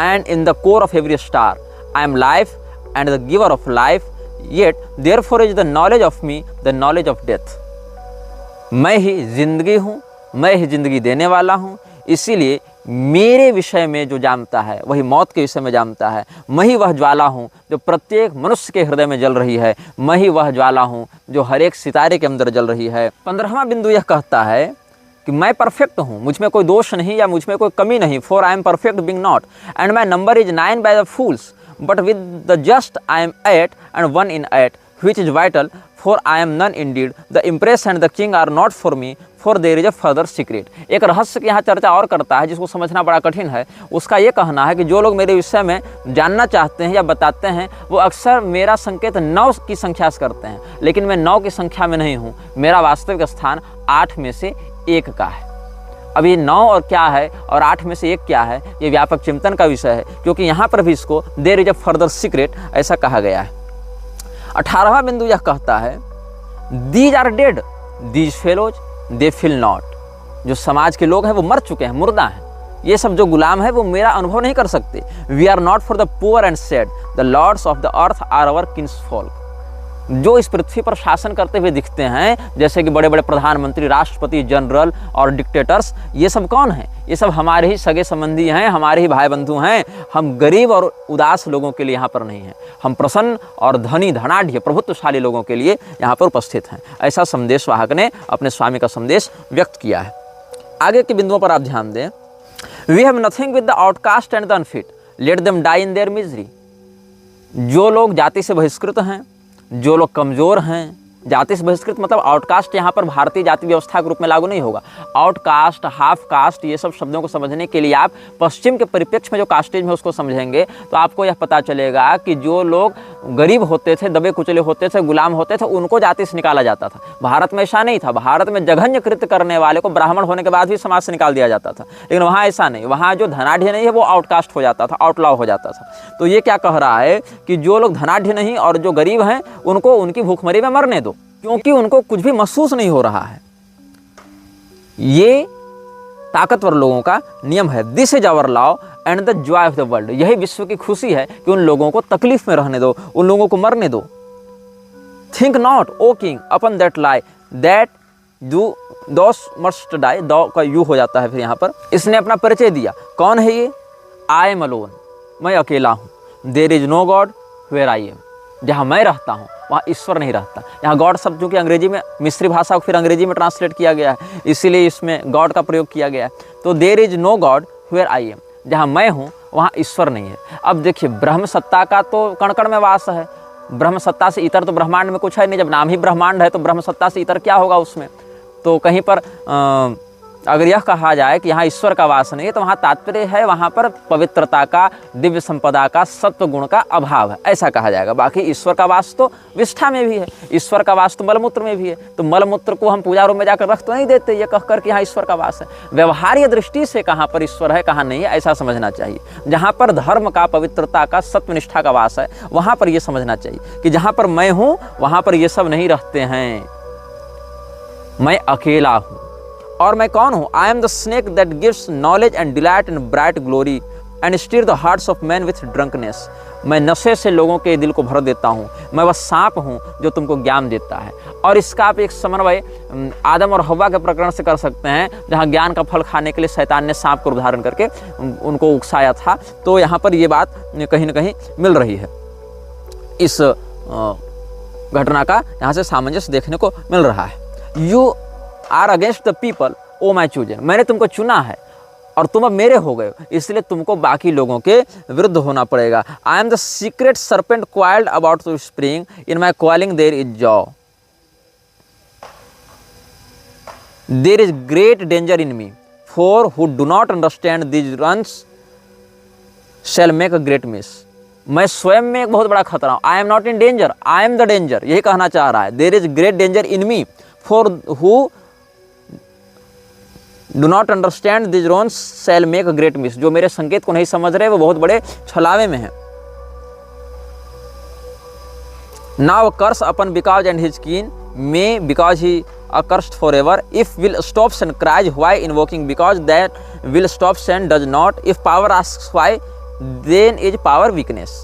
and in the core of every star. I am life and the giver of life, yet therefore is the knowledge of me the knowledge of death. मैं ही जिंदगी हूँ, मैं ही जिंदगी देने वाला हूँ, इसीलिए मेरे विषय में जो जानता है वही मौत के विषय में जानता है। मैं ही वह ज्वाला हूँ जो प्रत्येक मनुष्य के हृदय में जल रही है, मैं ही वह ज्वाला हूँ जो हर एक सितारे के अंदर जल रही है। 15वां बिंदु यह कहता है कि मैं परफेक्ट हूँ, मुझ में कोई दोष नहीं या मुझ में कोई कमी नहीं। For I am perfect being not and my number is 9 by the fools, but with the just I am 8 and 1 in 8, which is vital, for I am none indeed. The empress and the king are not for me, for there is a further secret. एक रहस्य की यहाँ चर्चा और करता है जिसको समझना बड़ा कठिन है। उसका ये कहना है कि जो लोग मेरे विषय में जानना चाहते हैं या बताते हैं वो अक्सर मेरा संकेत 9 की संख्या से करते हैं, लेकिन मैं 9 की संख्या में नहीं हूँ। मेरा वास्तविक स्थान 8 में से 1 का है। अब ये 9 और क्या है और 8 में से 1 क्या है, ये व्यापक चिंतन का विषय है, क्योंकि यहाँ पर भी इसको there is a further secret ऐसा कहा गया है। 18वां बिंदु यह कहता है these are dead, these fellows they feel not. जो समाज के लोग हैं वो मर चुके हैं, मुर्दा हैं। ये सब जो गुलाम है वो मेरा अनुभव नहीं कर सकते। We are not for the poor and sad, the lords of the earth are our kinsfolk. जो इस पृथ्वी पर शासन करते हुए दिखते हैं, जैसे कि बड़े बड़े प्रधानमंत्री, राष्ट्रपति, जनरल और डिक्टेटर्स, ये सब कौन हैं? ये सब हमारे ही सगे संबंधी हैं, हमारे ही भाई बंधु हैं। हम गरीब और उदास लोगों के लिए यहाँ पर नहीं हैं, हम प्रसन्न और धनी, धनाढ्य, प्रभुत्वशाली लोगों के लिए यहाँ पर उपस्थित हैं। ऐसा संदेश वाहक ने अपने स्वामी का संदेश व्यक्त किया है। आगे के बिंदुओं पर आप ध्यान दें। We have nothing with the outcast and the unfit, let them die in their misery. जो लोग जाति से बहिष्कृत हैं, जो लोग कमज़ोर हैं, जाति से बहिष्कृत मतलब आउटकास्ट यहाँ पर भारतीय जाति व्यवस्था के रूप में लागू नहीं होगा। आउटकास्ट, हाफ कास्ट, ये सब शब्दों को समझने के लिए आप पश्चिम के परिप्रेक्ष्य में जो कास्टिज्म है उसको समझेंगे तो आपको यह पता चलेगा कि जो लोग गरीब होते थे, दबे कुचले होते थे, गुलाम होते थे, उनको जाति से निकाला जाता था। भारत में ऐसा नहीं था। भारत में जघन्य कृत्य करने वाले को ब्राह्मण होने के बाद भी समाज से निकाल दिया जाता था, लेकिन वहाँ ऐसा नहीं। वहाँ जो धनाढ़ नहीं है वो आउटकास्ट हो जाता था, आउटलॉ हो जाता था। तो ये क्या कह रहा है कि जो लोग धनाढ़ नहीं और जो गरीब हैं उनको उनकी भूखमरी में मरने दो, क्योंकि उनको कुछ भी महसूस नहीं हो रहा है। ये ताकतवर लोगों का नियम है। This is our law and the joy of the world. यही विश्व की खुशी है कि उन लोगों को तकलीफ में रहने दो, उन लोगों को मरने दो। Think not o king upon that lie that you dost must die. दो का यू हो जाता है फिर यहाँ पर। इसने अपना परिचय दिया। कौन है ये? आई एम अलोन, मैं अकेला हूँ। There is no god where I am. जहाँ मैं रहता हूँ वहाँ ईश्वर नहीं रहता। यहाँ गॉड शब्द चूँकि अंग्रेजी में, मिस्री भाषा को फिर अंग्रेजी में ट्रांसलेट किया गया है, इसीलिए इसमें गॉड का प्रयोग किया गया है। तो there is no god where I am, जहाँ मैं हूँ वहाँ ईश्वर नहीं है। अब देखिए, ब्रह्म सत्ता का तो कण कण में वास है। ब्रह्म सत्ता से इतर तो ब्रह्मांड में कुछ है नहीं। जब नाम ही ब्रह्मांड है तो ब्रह्म सत्ता से इतर क्या होगा उसमें? तो कहीं पर अगर यह कहा जाए कि यहाँ ईश्वर का वास नहीं है तो वहाँ तात्पर्य है वहाँ पर पवित्रता का, दिव्य संपदा का, सत्व गुण का अभाव है, ऐसा कहा जाएगा। बाकी ईश्वर का वास तो विष्ठा में भी है, ईश्वर का वास तो मलमूत्र में भी है। तो मलमूत्र को हम पूजा रूम में जाकर रख तो नहीं देते ये कहकर कि यहाँ ईश्वर का वास है। व्यवहार्य दृष्टि से कहाँ पर ईश्वर है, कहाँ नहीं है, ऐसा समझना चाहिए। जहाँ पर धर्म का, पवित्रता का, सत्वनिष्ठा का वास है वहाँ पर यह समझना चाहिए कि जहाँ पर मैं हूँ वहाँ पर ये सब नहीं रहते हैं। मैं अकेला हूँ। और मैं कौन हूँ? I am the snake that gives knowledge and delight and bright glory and stir the hearts of man with drunkenness. मैं नशे से लोगों के दिल को भर देता हूँ। मैं वह सांप हूँ जो तुमको ज्ञान देता है। और इसका आप एक समन्वय आदम और हव्वा के प्रकरण से कर सकते हैं, जहाँ ज्ञान का फल खाने के लिए शैतान ने सांप को उदाहरण करके उनको उकसाया था। तो यहाँ पर ये बात कहीं ना कहीं मिल रही है। इस घटना का यहाँ से सामंजस्य देखने को मिल रहा है। You are against the people o my chosen. मैंने तुमको चुना है और तुम अब मेरे हो गए हो, इसलिए तुमको बाकी लोगों के विरुद्ध होना पड़ेगा। I am the secret serpent coiled about the spring, in my coiling there is joy, there is great danger in me, for who do not understand these runes shall make a great miss. मैं स्वयं में एक बहुत बड़ा खतरा हूं। I am not in danger, I am the danger, यही कहना चाह रहा है। There is great danger in me, for who do not understand this runs shall make a great miss. जो मेरे संकेत को नहीं समझ रहे वो बहुत बड़े छलावे में हैं। Now curse upon because and his kin may because he accursed forever, if will stops and cries why invoking, because that will stops and does not, if power asks why then is power weakness।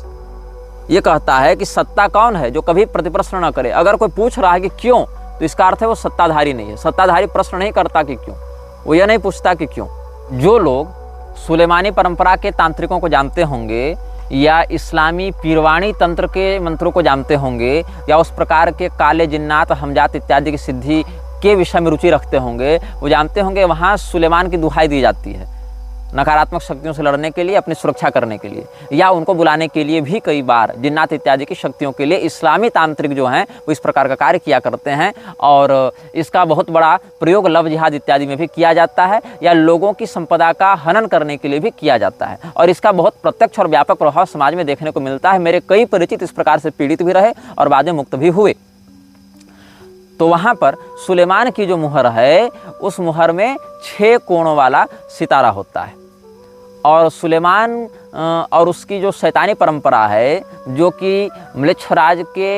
ये कहता है कि सत्ता कौन है जो कभी प्रतिप्रश्न न करे। अगर कोई पूछ रहा है कि क्यों, तो इसका अर्थ है वो सत्ताधारी नहीं है। सत्ताधारी प्रश्न नहीं करता कि क्यों, वो यह नहीं पूछता कि क्यों। जो लोग सुलेमानी परंपरा के तांत्रिकों को जानते होंगे या इस्लामी पीरवाणी तंत्र के मंत्रों को जानते होंगे या उस प्रकार के काले जिन्नात हमजात इत्यादि की सिद्धि के विषय में रुचि रखते होंगे, वो जानते होंगे वहाँ सुलेमान की दुहाई दी जाती है नकारात्मक शक्तियों से लड़ने के लिए, अपनी सुरक्षा करने के लिए, या उनको बुलाने के लिए भी कई बार जिन्नात इत्यादि की शक्तियों के लिए इस्लामी तांत्रिक जो हैं वो इस प्रकार का कार्य किया करते हैं। और इसका बहुत बड़ा प्रयोग लव जिहाद इत्यादि में भी किया जाता है या लोगों की संपदा का हनन करने के लिए भी किया जाता है। और इसका बहुत प्रत्यक्ष और व्यापक प्रभाव समाज में देखने को मिलता है। मेरे कई परिचित इस प्रकार से पीड़ित भी रहे और बाद में मुक्त भी हुए। तो वहाँ पर सुलेमान की जो मुहर है उस मुहर में 6 कोणों वाला सितारा होता है। और सुलेमान और उसकी जो शैतानी परंपरा है जो कि म्लेच्छराज के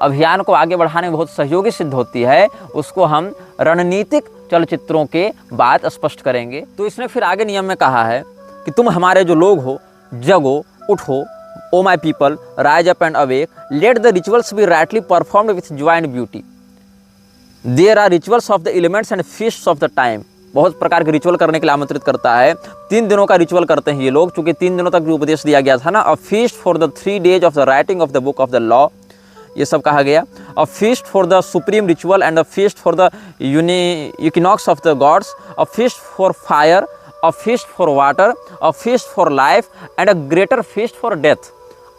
अभियान को आगे बढ़ाने में बहुत सहयोगी सिद्ध होती है, उसको हम रणनीतिक चलचित्रों के बाद स्पष्ट करेंगे। तो इसने फिर आगे नियम में कहा है कि तुम हमारे जो लोग हो, जगो, उठो, O my people, rise up and awake, let the rituals be rightly performed with joy and beauty, there are rituals of the elements and feasts of the time. बहुत प्रकार के रिचुअल करने के लिए आमंत्रित करता है। 3 दिनों का रिचुअल करते हैं ये लोग, चूंकि 3 दिनों तक भी उपदेश दिया गया था ना। अ feast for the 3 days of the writing of the book of the law, ये सब कहा गया। अ feast for the supreme ritual and a feast for the equinox of the gods, a feast for fire, a feast for water, a feast for life and a greater feast for death.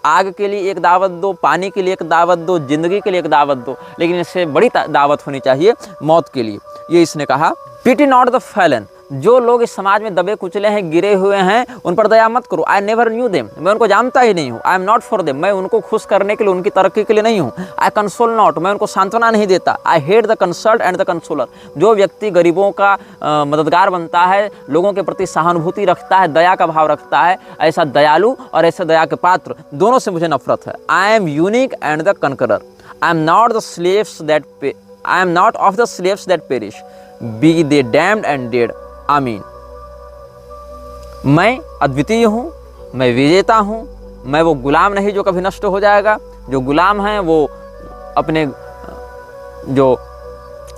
आग के लिए एक दावत दो, पानी के लिए एक दावत दो, जिंदगी के लिए एक दावत दो, लेकिन इससे बड़ी दावत होनी चाहिए मौत के लिए। ये इसने कहा। पिटी नॉट द फैलन, जो लोग इस समाज में दबे कुचले हैं, गिरे हुए हैं, उन पर दया मत करो। आई नेवर न्यू देम, मैं उनको जानता ही नहीं हूँ। I am not for them, मैं उनको खुश करने के लिए, उनकी तरक्की के लिए नहीं हूँ। आई कंसोल नॉट, मैं उनको सांत्वना नहीं देता। I hate the consult and the consoler, जो व्यक्ति गरीबों का मददगार बनता है, लोगों के प्रति सहानुभूति रखता है, दया का भाव रखता है, ऐसा दयालु और ऐसे दया के पात्र दोनों से मुझे नफरत है। I am unique and the conqueror, I am not the slaves that I am not of the slaves that perish, be they damned and dead, आमीन। मैं अद्वितीय हूँ, मैं विजेता हूँ, मैं वो गुलाम नहीं जो कभी नष्ट हो जाएगा। जो गुलाम हैं वो अपने जो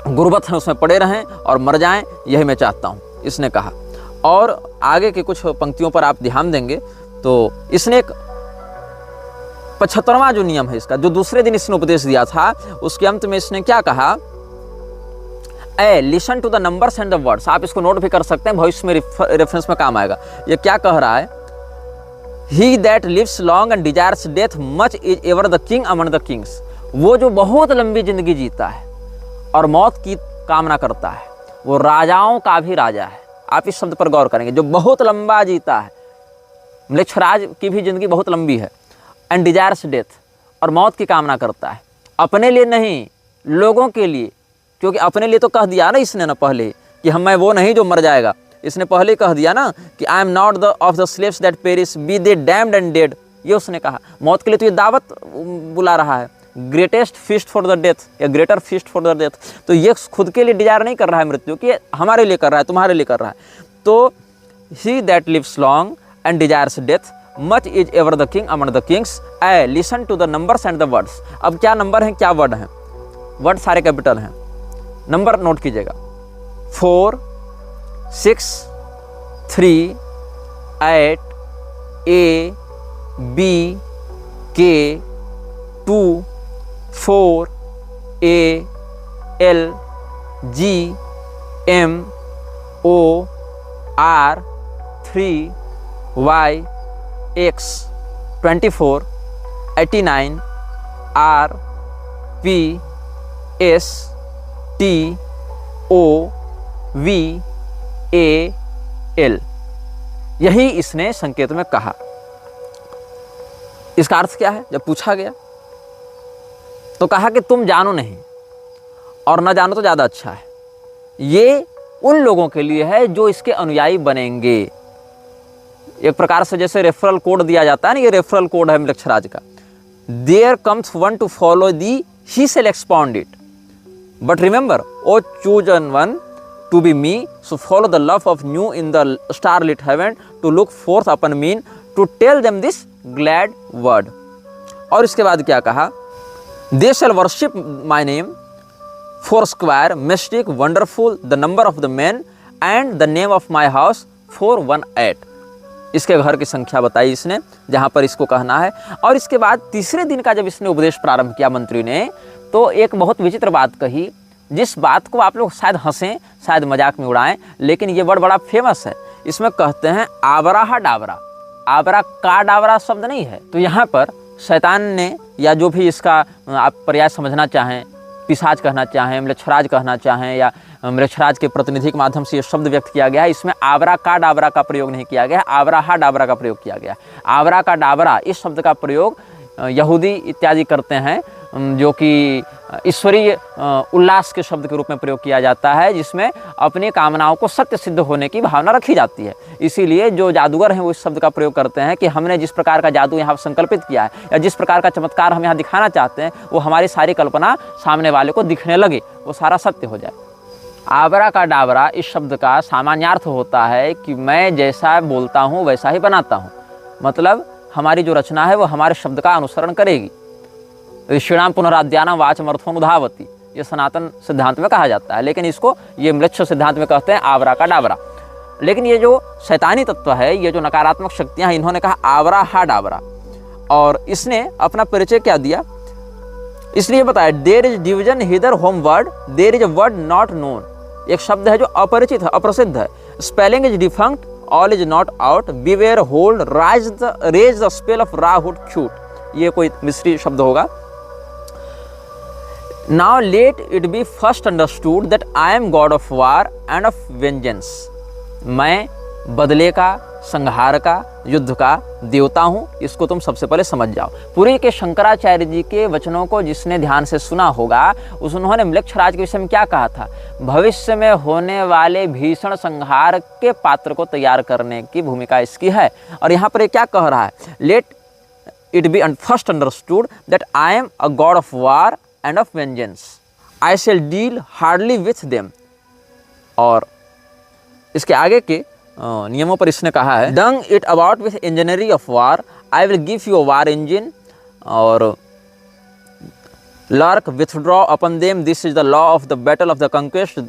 गुर्बत है उसमें पड़े रहें और मर जाएं, यही मैं चाहता हूँ, इसने कहा। और आगे की कुछ पंक्तियों पर आप ध्यान देंगे तो इसने एक 75वां जो नियम है इसका, जो दूसरे दिन इसने उपदेश दिया था, उसके अंत में इसने क्या कहा, listen to the numbers and the words. आप इसको नोट भी कर सकते हैं, भविष्य में रेफरेंस में काम आएगा। ये क्या कह रहा है, he that lives long and desires death much is ever the king among the kings. वो जो बहुत लंबी जिंदगी जीता है और मौत की कामना करता है, वो राजाओं का भी राजा है। आप इस शब्द पर गौर करेंगे, जो बहुत लंबा जीता है। म्लेच्छराज की भी जिंदगी बहुत लंबी है। एंड डिजायर्स डेथ, और मौत की कामना करता है, अपने लिए नहीं, लोगों के लिए। क्योंकि अपने लिए तो कह दिया ना इसने ना पहले कि मैं वो नहीं जो मर जाएगा। इसने पहले कह दिया ना कि I am not the of the slaves that perish, be they damned and dead. ये उसने कहा। मौत के लिए तो ये दावत बुला रहा है, greatest feast for the death या greater feast for the death. तो ये खुद के लिए डिजायर नहीं कर रहा है मृत्यु की, हमारे लिए कर रहा है, तुम्हारे लिए कर रहा है। तो he that lives long and desires death much is ever the king among the kings, I listen to the numbers and the words. अब क्या नंबर हैं, क्या वर्ड हैं? वर्ड सारे कैपिटल हैं। नंबर नोट कीजिएगा, 4, 6, 3, 8, A, B, K, 2, 4, A, L, G, M, O, R, 3Y X 24 89 R P S T O V A L, यही इसने संकेत में कहा। इसका अर्थ क्या है? जब पूछा गया तो कहा कि तुम जानो नहीं और न जानो तो ज़्यादा अच्छा है। ये उन लोगों के लिए है जो इसके अनुयायी बनेंगे। एक प्रकार से जैसे रेफरल कोड दिया जाता है ना, ये रेफरल कोड है मृक्षराज का। There comes one to follow thee, he shall expound it, but remember O chosen one to be me, so follow the love of Nu in the star lit heaven, to look forth upon men, to tell them this glad word. और इसके बाद क्या कहा? They shall worship my name four square, mystic, wonderful, the number of the man and the name of my house 418। इसके घर की संख्या बताई इसने जहाँ पर इसको कहना है। और इसके बाद तीसरे दिन का जब इसने उपदेश प्रारंभ किया मंत्री ने, तो एक बहुत विचित्र बात कही, जिस बात को आप लोग शायद हंसें, शायद मजाक में उड़ाएं, लेकिन ये वर्ड बड़ा फेमस है। इसमें कहते हैं आबरा डाबरा। आबरा का डाबरा शब्द नहीं है। तो यहाँ पर शैतान ने, या जो भी इसका आप पर्याय समझना चाहें, पिशाच कहना चाहें, मृक्षराज कहना चाहें, या मृक्षराज के प्रतिनिधि के माध्यम से ये शब्द व्यक्त किया गया है। इसमें आबरा का डाबरा का प्रयोग नहीं किया गया, आबरा डाबरा का प्रयोग किया गया। आबरा का डाबरा इस शब्द का प्रयोग यहूदी इत्यादि करते हैं, जो कि ईश्वरीय उल्लास के शब्द के रूप में प्रयोग किया जाता है, जिसमें अपनी कामनाओं को सत्य सिद्ध होने की भावना रखी जाती है। इसीलिए जो जादूगर हैं वो इस शब्द का प्रयोग करते हैं कि हमने जिस प्रकार का जादू यहाँ संकल्पित किया है, या जिस प्रकार का चमत्कार हम यहाँ दिखाना चाहते हैं, वो हमारी सारी कल्पना सामने वाले को दिखने लगे, वो सारा सत्य हो जाए। आबरा का डाबरा इस शब्द का सामान्यार्थ होता है कि मैं जैसा बोलता हूँ वैसा ही बनाता हूँ। मतलब हमारी जो रचना है वो हमारे शब्द का अनुसरण करेगी। ऋषिणाम पुनराद्यानाम वाचमर्थोनुधावती, ये सनातन सिद्धांत में कहा जाता है, लेकिन इसको ये म्लेच्छ सिद्धांत में कहते हैं आबरा का डाबरा। लेकिन ये जो शैतानी तत्व है, ये जो नकारात्मक शक्तियाँ हैं, इन्होंने कहा आबरा हा डाबरा। और इसने अपना परिचय क्या दिया? इसलिए बताया there is division hither home word, there is a word not known. एक शब्द है जो अपरिचित है, अप्रसिद्ध है। Spelling is defunct, all is not out, beware hold, raise the spell of Rahoor Khuit. ये कोई मिस्री शब्द होगा। Now let it be first understood that I am God of war and of vengeance. मैं बदले का, संहार का, युद्ध का देवता हूँ। इसको तुम सबसे पहले समझ जाओ। पुरी के शंकराचार्य जी के वचनों को जिसने ध्यान से सुना होगा, उन्होंने मृक्षराज के विषय में क्या कहा था? भविष्य में होने वाले भीषण संहार के पात्र को तैयार करने की भूमिका इसकी है। और यहाँ पर ये क्या कह रहा है? Let it be first understood that I am a God of war and of vengeance. I shall deal hardly with them. और इसके आगे के नियमों पर इसने कहा है, Dung it about with enginery of war, I will give you a war engine. और lurk, withdraw upon them, this is the law of the battle of the conquest.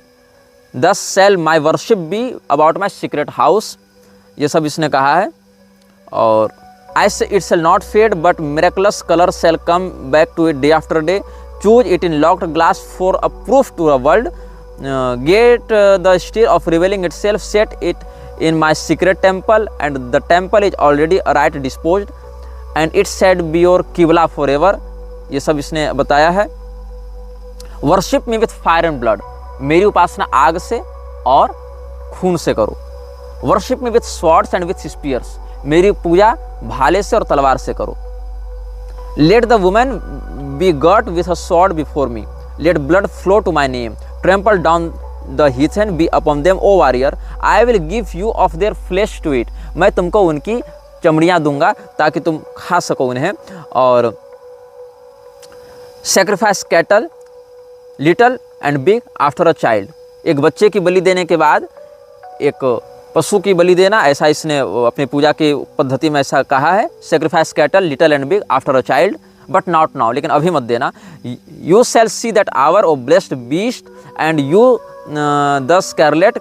Thus shall my worship be about my secret house. ये सब इसने कहा है। और I say it shall not fade, but miraculous color shall come back to it day after day. Choose it in locked glass for a proof to the world. Get the stir of revealing itself, set it in my secret temple, and the temple is already right disposed, and it shall be your Qibla forever. ये सब इसने बताया है। Worship me with fire and blood. मेरी उपासना आग से और खून से करो। Worship me with swords and with spears. मेरी पूजा भाले से और तलवार से करो। Let the woman be girt with a sword before me. Let blood flow to my name. Trample down the heathen, be upon them, O warrior. I will give you of their flesh to eat. मैं तुमको उनकी चमड़ियाँ दूंगा ताकि तुम खा सको उन्हें। और sacrifice cattle, little and big after a child. एक बच्चे की बलि देने के बाद एक पशु की बलि देना, ऐसा इसने अपनी पूजा की पद्धति में ऐसा कहा है। Sacrifice cattle little and big after a child, but not now, लेकिन अभी मत देना। You shall see that hour O blessed beast and you the scarlet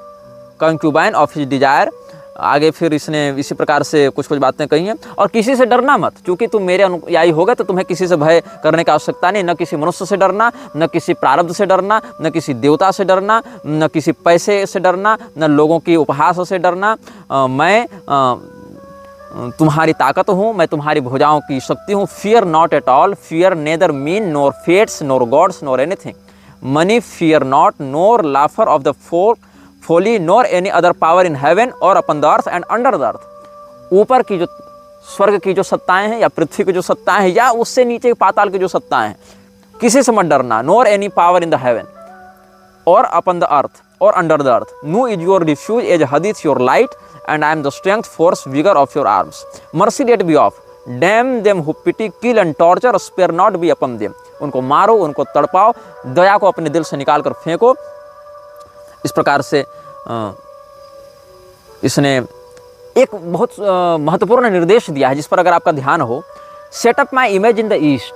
concubine of his desire, आगे फिर इसने इसी प्रकार से कुछ कुछ बातें कही हैं। और किसी से डरना मत, क्योंकि तुम मेरे अनुयायी होगे तो तुम्हें किसी से भय करने की आवश्यकता नहीं, न किसी मनुष्य से डरना, न किसी प्रारब्ध से डरना, न किसी देवता से डरना, न किसी पैसे से डरना, न लोगों की उपहास से डरना। मैं तुम्हारी ताकत हूँ, मैं तुम्हारी भुजाओं की शक्ति हूँ। Fear not at all, fear neither men nor fates nor gods nor anything, money fear not nor laughter of the folly nor any other power in heaven or upon the earth and under the earth। ऊपर की जो स्वर्ग की जो सत्ताएं हैं या पृथ्वी की जो सत्ताएं हैं या उससे नीचे पाताल की जो सत्ताएं हैं, किसी से मत डरना। nor any power in the heaven or upon the earth or under the earth, no is your refuge as hadith your light and I am the strength force vigor of your arms, mercy let be off, damn them who pity kill and torture, spare not be upon them। उनको मारो, उनको तड़पाओ, दया को अपने दिल से निकाल कर फेंको। इस प्रकार से इसने एक बहुत महत्वपूर्ण निर्देश दिया है जिस पर अगर आपका ध्यान हो। Set up my image in the east,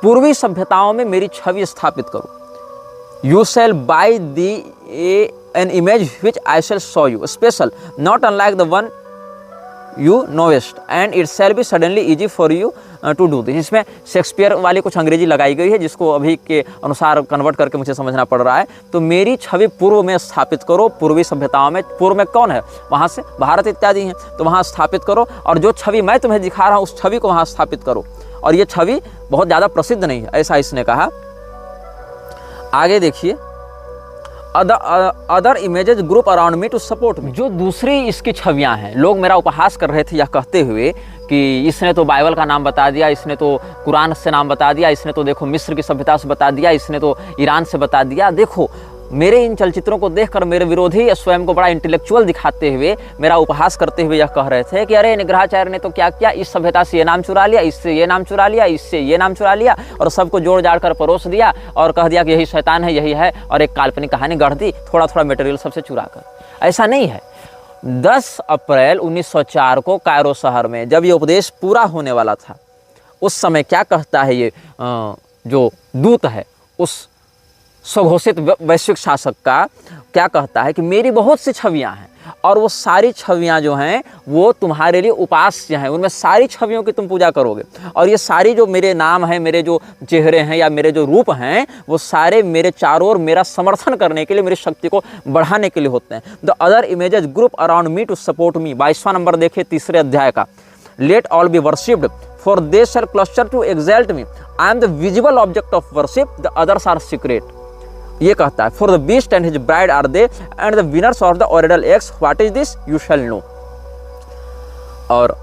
पूर्वी सभ्यताओं में मेरी छवि स्थापित करो। You shall buy thee an image which I shall show you special not unlike the one you knowest and it shall be suddenly easy for you to do this. इसमें Shakespeare वाली कुछ अंग्रेजी लगाई गई है जिसको अभी के अनुसार कन्वर्ट करके मुझे समझना पड़ रहा है। तो मेरी छवि पूर्व में स्थापित करो, पूर्वी सभ्यताओं में। पूर्व में कौन है? वहाँ से भारत इत्यादि हैं, तो वहाँ स्थापित करो। और जो छवि मैं तुम्हें दिखा रहा हूँ उस छवि को वहाँ स्थापित करो। और ये छवि बहुत ज़्यादा प्रसिद्ध नहीं है, ऐसा इसने कहा। आगे देखिए, other images group around me to support me. जो दूसरी इसकी छवियां हैं, लोग मेरा उपहास कर रहे थे यह कहते हुए कि इसने तो बाइबल का नाम बता दिया, इसने तो कुरान से नाम बता दिया, इसने तो देखो मिस्र की सभ्यता से बता दिया, इसने तो ईरान से बता दिया। देखो मेरे इन चलचित्रों को देखकर मेरे विरोधी स्वयं को बड़ा इंटेलेक्चुअल दिखाते हुए, मेरा उपहास करते हुए यह कह रहे थे कि अरे निग्रहाचार्य ने तो क्या किया, इस सभ्यता से ये नाम चुरा लिया, इससे ये नाम चुरा लिया, इससे ये नाम चुरा लिया और सबको जोड़ जाड़ कर परोस दिया और कह दिया कि यही शैतान है, यही है, और एक काल्पनिक कहानी गढ़ दी थोड़ा थोड़ा मटेरियल सबसे चुरा कर। ऐसा नहीं है। 10 अप्रैल 1904 को कायरो शहर में जब ये उपदेश पूरा होने वाला था, उस समय क्या कहता है ये जो दूत है उस स्वघोषित वैश्विक शासक का, क्या कहता है कि मेरी बहुत सी छवियां हैं और वो सारी छवियां जो हैं वो तुम्हारे लिए उपास्य हैं, उनमें सारी छवियों की तुम पूजा करोगे। और ये सारी जो मेरे नाम हैं, मेरे जो चेहरे हैं या मेरे जो रूप हैं, वो सारे मेरे चारों ओर मेरा समर्थन करने के लिए, मेरी शक्ति को बढ़ाने के लिए होते हैं। The other images group around me to support me. 22वां नंबर देखिए 3 अध्याय का। Let all be worshipped for they shall cluster to exalt me, I am the visible object of worship, the others are secret. ये कहता है for the beast and his bride are they and the winners of the ordeal x, what is this you shall know. और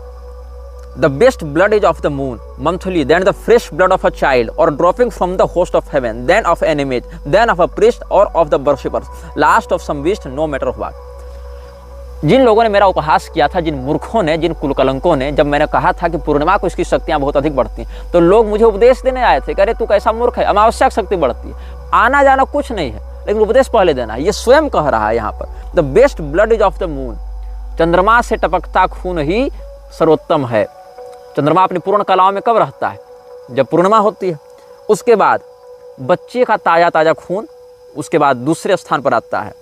the best blood is of the moon monthly, then the fresh blood of a child or dropping from the host of heaven, then of an image, then of a priest or of the worshippers, last of some beast, no matter of what. जिन लोगों ने मेरा उपहास किया था, जिन मूर्खों ने, जिन कुलकलंकों ने, जब मैंने कहा था कि पूर्णिमा को इसकी शक्तियां बहुत अधिक बढ़ती हैं, तो लोग मुझे उपदेश देने आए थे कि अरे तू कैसा मूर्ख है, अमावस्या की शक्ति बढ़ती है। आना जाना कुछ नहीं है, लेकिन उपदेश पहले देना है। ये स्वयं कह रहा है यहाँ पर, the best blood is of the moon. चंद्रमा से टपकता खून ही सर्वोत्तम है। चंद्रमा अपनी पूर्ण कलाओं में कब रहता है? जब पूर्णिमा होती है। उसके बाद बच्चे का ताजा ताजा खून उसके बाद दूसरे स्थान पर आता है।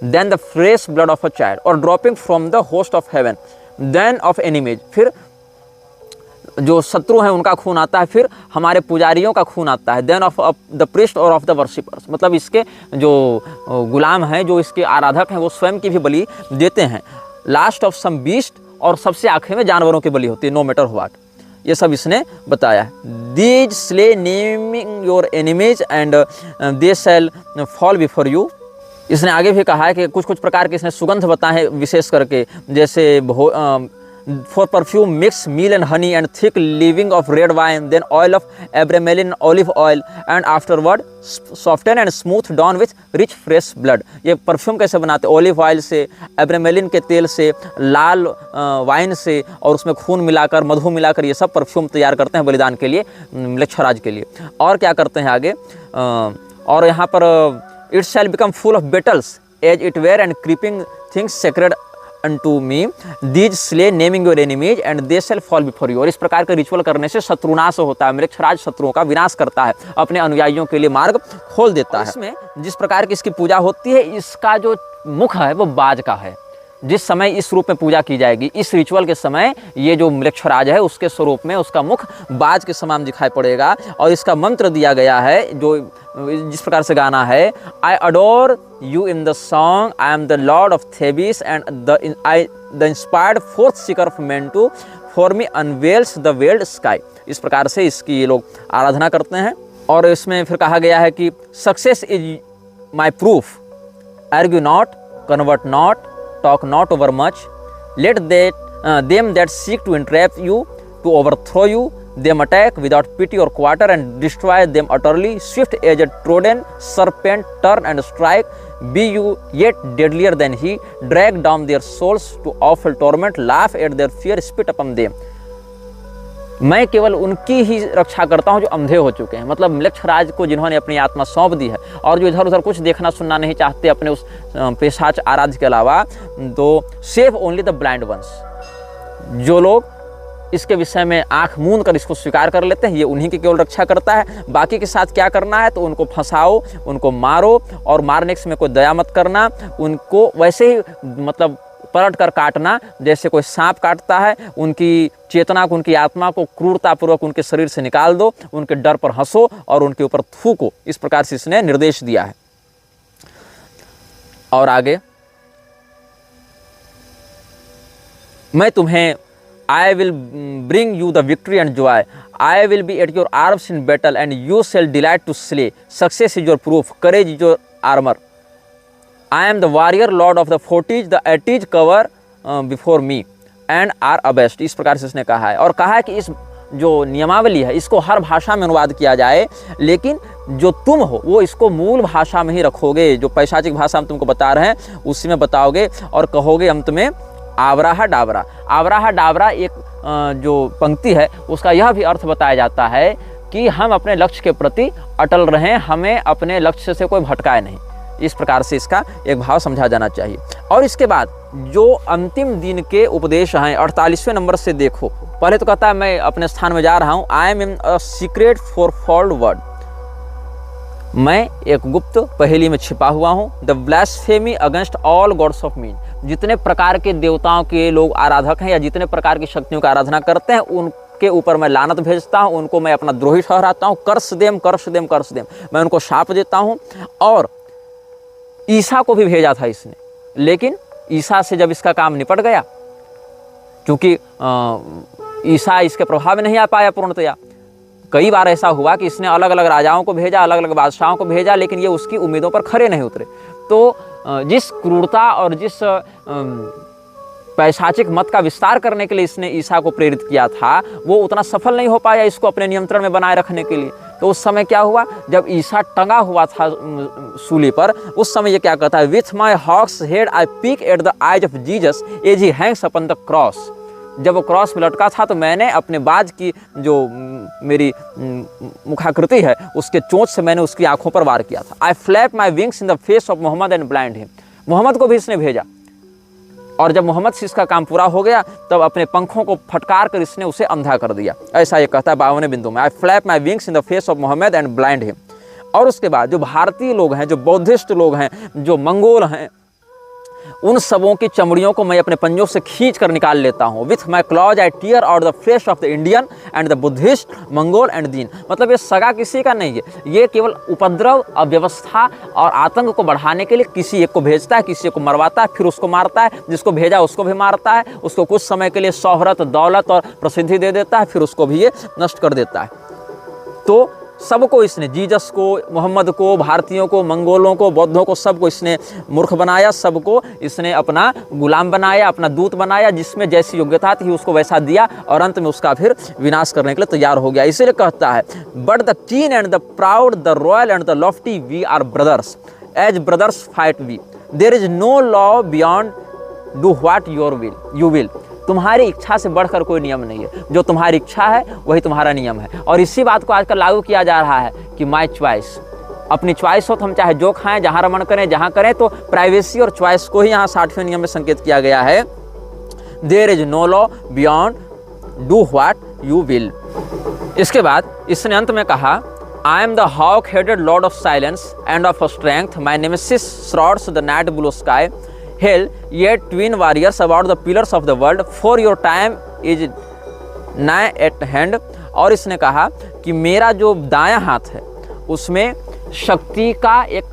Then the fresh blood of a child or dropping from the host of heaven, then of an image, फिर जो शत्रु हैं उनका खून आता है, फिर हमारे पुजारियों का खून आता है, then of the priest or of the worshippers. मतलब इसके जो गुलाम हैं, जो इसके आराधक हैं, वो स्वयं की भी बलि देते हैं। लास्ट ऑफ सम बीस्ट, और सबसे आखिर में जानवरों की बलि होती है, नो मैटर व्हाट। ये सब इसने बताया है। These slay naming your enemies and they shall fall before you. इसने आगे भी कहा है कि कुछ कुछ प्रकार के इसने सुगंध बताए हैं, विशेष करके जैसे for perfume mix meal and honey and thick leavings of red wine, then oil of Abramelin olive oil and afterward soften and smooth down with rich fresh blood. ये परफ्यूम कैसे बनाते? ऑलिव ऑयल से, एब्रेमेलिन के तेल से, लाल wine से और उसमें खून मिलाकर, मधु मिलाकर ये सब परफ्यूम तैयार करते हैं बलिदान के लिए, म्लेच्छराज के लिए। और क्या करते हैं आगे? और यहाँ पर It shall become full of battles as it were and creeping things sacred unto me. These slay naming your enemies and they shall fall before you। और इस प्रकार का रिचुअल करने से शत्रुनाश होता है, म्लेच्छराज शत्रुओं का विनाश करता है, अपने अनुयायियों के लिए मार्ग खोल देता है। इसमें जिस प्रकार की इसकी पूजा होती है, इसका जो मुख है वो बाज का है। जिस समय इस रूप में पूजा की जाएगी, इस रिचुअल के समय ये जो म्लेच्छराज है उसके स्वरूप में उसका मुख बाज के समान दिखाई पड़ेगा। और इसका मंत्र दिया गया है जो जिस प्रकार से गाना है, I adore you in the song, I am the lord of Thebes and the inspired forth seeker of Mentu, for me unveils the veiled sky. इस प्रकार से इसकी ये लोग आराधना करते हैं। और इसमें फिर कहा गया है कि success is my proof, argue not, convert not, talk not over much, let them that seek to entrap you, to overthrow you, them attack without pity or quarter and destroy them utterly, swift as a trodden serpent, turn and strike, be you yet deadlier than he, drag down their souls to awful torment, laugh at their fear, spit upon them। मैं केवल उनकी ही रक्षा करता हूं जो अंधे हो चुके हैं, मतलब म्लेच्छराज को जिन्होंने अपनी आत्मा सौंप दी है और जो इधर उधर कुछ देखना सुनना नहीं चाहते अपने उस पेशाच आराध्य के अलावा, तो save only the blind ones. जो लोग इसके विषय में आंख मूंद कर इसको स्वीकार कर लेते हैं, ये उन्हीं की केवल रक्षा करता है। बाकी के साथ क्या करना है, तो उनको फंसाओ, उनको मारो, और मारने के समय कोई दया मत करना, उनको वैसे ही मतलब पलट कर काटना जैसे कोई सांप काटता है। उनकी चेतना को, उनकी आत्मा को क्रूरतापूर्वक उनके शरीर से निकाल दो, उनके डर पर हंसो और उनके ऊपर थूको। इस प्रकार से इसने निर्देश दिया है। और आगे, मैं तुम्हें, I will bring you the victory and joy, I will be at your arms in battle and you shall delight to slay, success is your proof, courage is your armour, I am the warrior lord of the forties, the eighties cover before me and are abased। इस प्रकार से इसने कहा है। और कहा है कि इस जो नियमावली है इसको हर भाषा में अनुवाद किया जाए, लेकिन जो तुम हो वो इसको मूल भाषा में ही रखोगे, जो पैशाचिक भाषा हम तुमको बता रहे हैं उसी में बताओगे और कहोगे अंत में आवराहा डाबरा। आवराहा डाबरा एक जो पंक्ति है उसका यह भी अर्थ बताया जाता है कि हम अपने लक्ष्य के प्रति अटल रहें, हमें अपने लक्ष्य से कोई भटकाए नहीं। इस प्रकार से इसका एक भाव समझा जाना चाहिए। और इसके बाद जो अंतिम दिन के उपदेश हैं 48वें नंबर से देखो। पहले तो कहता है मैं अपने स्थान में जा रहा हूँ, I am in a secret fourfold word, मैं एक गुप्त पहेली में छिपा हुआ हूँ। The blasphemy against all gods of men, जितने प्रकार के देवताओं के लोग आराधक हैं या जितने प्रकार की शक्तियों का आराधना करते हैं उनके ऊपर मैं लानत भेजता हूँ, उनको मैं अपना द्रोही ठहराता हूँ। कर्स देम कर्स देम कर्स देम, मैं उनको शाप देता हूँ। और ईसा को भी भेजा था इसने, लेकिन ईसा से जब इसका काम निपट गया, क्योंकि ईसा इसके प्रभाव में नहीं आ पाया पूर्णतया। कई बार ऐसा हुआ कि इसने अलग अलग राजाओं को भेजा, अलग अलग बादशाहों को भेजा, लेकिन ये उसकी उम्मीदों पर खरे नहीं उतरे। तो जिस क्रूरता और जिस पैशाचिक मत का विस्तार करने के लिए इसने ईसा को प्रेरित किया था, वो उतना सफल नहीं हो पाया इसको अपने नियंत्रण में बनाए रखने के लिए। तो उस समय क्या हुआ, जब ईसा टंगा हुआ था सूली पर, उस समय ये क्या कहता है, with my hawk's head I peck at the eyes of Jesus as he hangs upon the cross. जब वो क्रॉस में लटका था तो मैंने अपने बाज की जो मेरी मुखाकृति है उसके चोंच से मैंने उसकी आंखों पर वार किया था। I flap my wings in the face of Mohammed and blind him, Mohammed को भी इसने भेजा। और जब मोहम्मद से इसका काम पूरा हो गया तब अपने पंखों को फटकार कर इसने उसे अंधा कर दिया। ऐसा ये कहता है 52वें बिंदु में, I flap my wings in the face of Mohammed and blind him. और उसके बाद जो भारतीय लोग हैं, जो बौद्धिस्ट लोग हैं, जो मंगोल हैं, उन सबों की चमड़ियों को मैं अपने पंजों से खींच कर निकाल लेता हूँ। With my claws I tear out the flesh of the Indian and the Buddhist Mongol and Din. मतलब ये सगा किसी का नहीं है, ये केवल उपद्रव, अव्यवस्था और आतंक को बढ़ाने के लिए किसी एक को भेजता है, किसी को मरवाता है, फिर उसको मारता है, जिसको भेजा उसको भी मारता है, उसको कुछ समय के लिए शोहरत, दौलत और प्रसिद्धि दे देता है, फिर उसको भी ये नष्ट कर देता है। तो सबको इसने, जीसस को, मोहम्मद को, भारतीयों को, मंगोलों को, बौद्धों को, सबको इसने मूर्ख बनाया, सबको इसने अपना गुलाम बनाया, अपना दूत बनाया, जिसमें जैसी योग्यता थी उसको वैसा दिया और अंत में उसका फिर विनाश करने के लिए तैयार हो गया। इसीलिए कहता है, but the keen and the proud, the royal and the lofty, we are brothers, as brothers fight we, there is no law beyond, do what you will. तुम्हारी इच्छा से बढ़कर कोई नियम नहीं है, जो तुम्हारी इच्छा है वही तुम्हारा नियम है। और इसी बात को आजकल लागू किया जा रहा है कि माई चॉइस, अपनी चॉइस हो तो हम चाहे जो खाएं, जहां रमण करें, जहां करें। तो प्राइवेसी और चॉइस को ही यहाँ 60वें नियम में संकेत किया गया है। There is no law beyond, do what you will. इसके बाद इसने अंत में कहा, I am the hawk headed lord of silence and of strength, my nemesis shrouds the night blue sky, hell, yet twin warriors about the pillars of the world, for your time is nigh at hand। और इसने कहा कि मेरा जो दायां हाथ है उसमें शक्ति का एक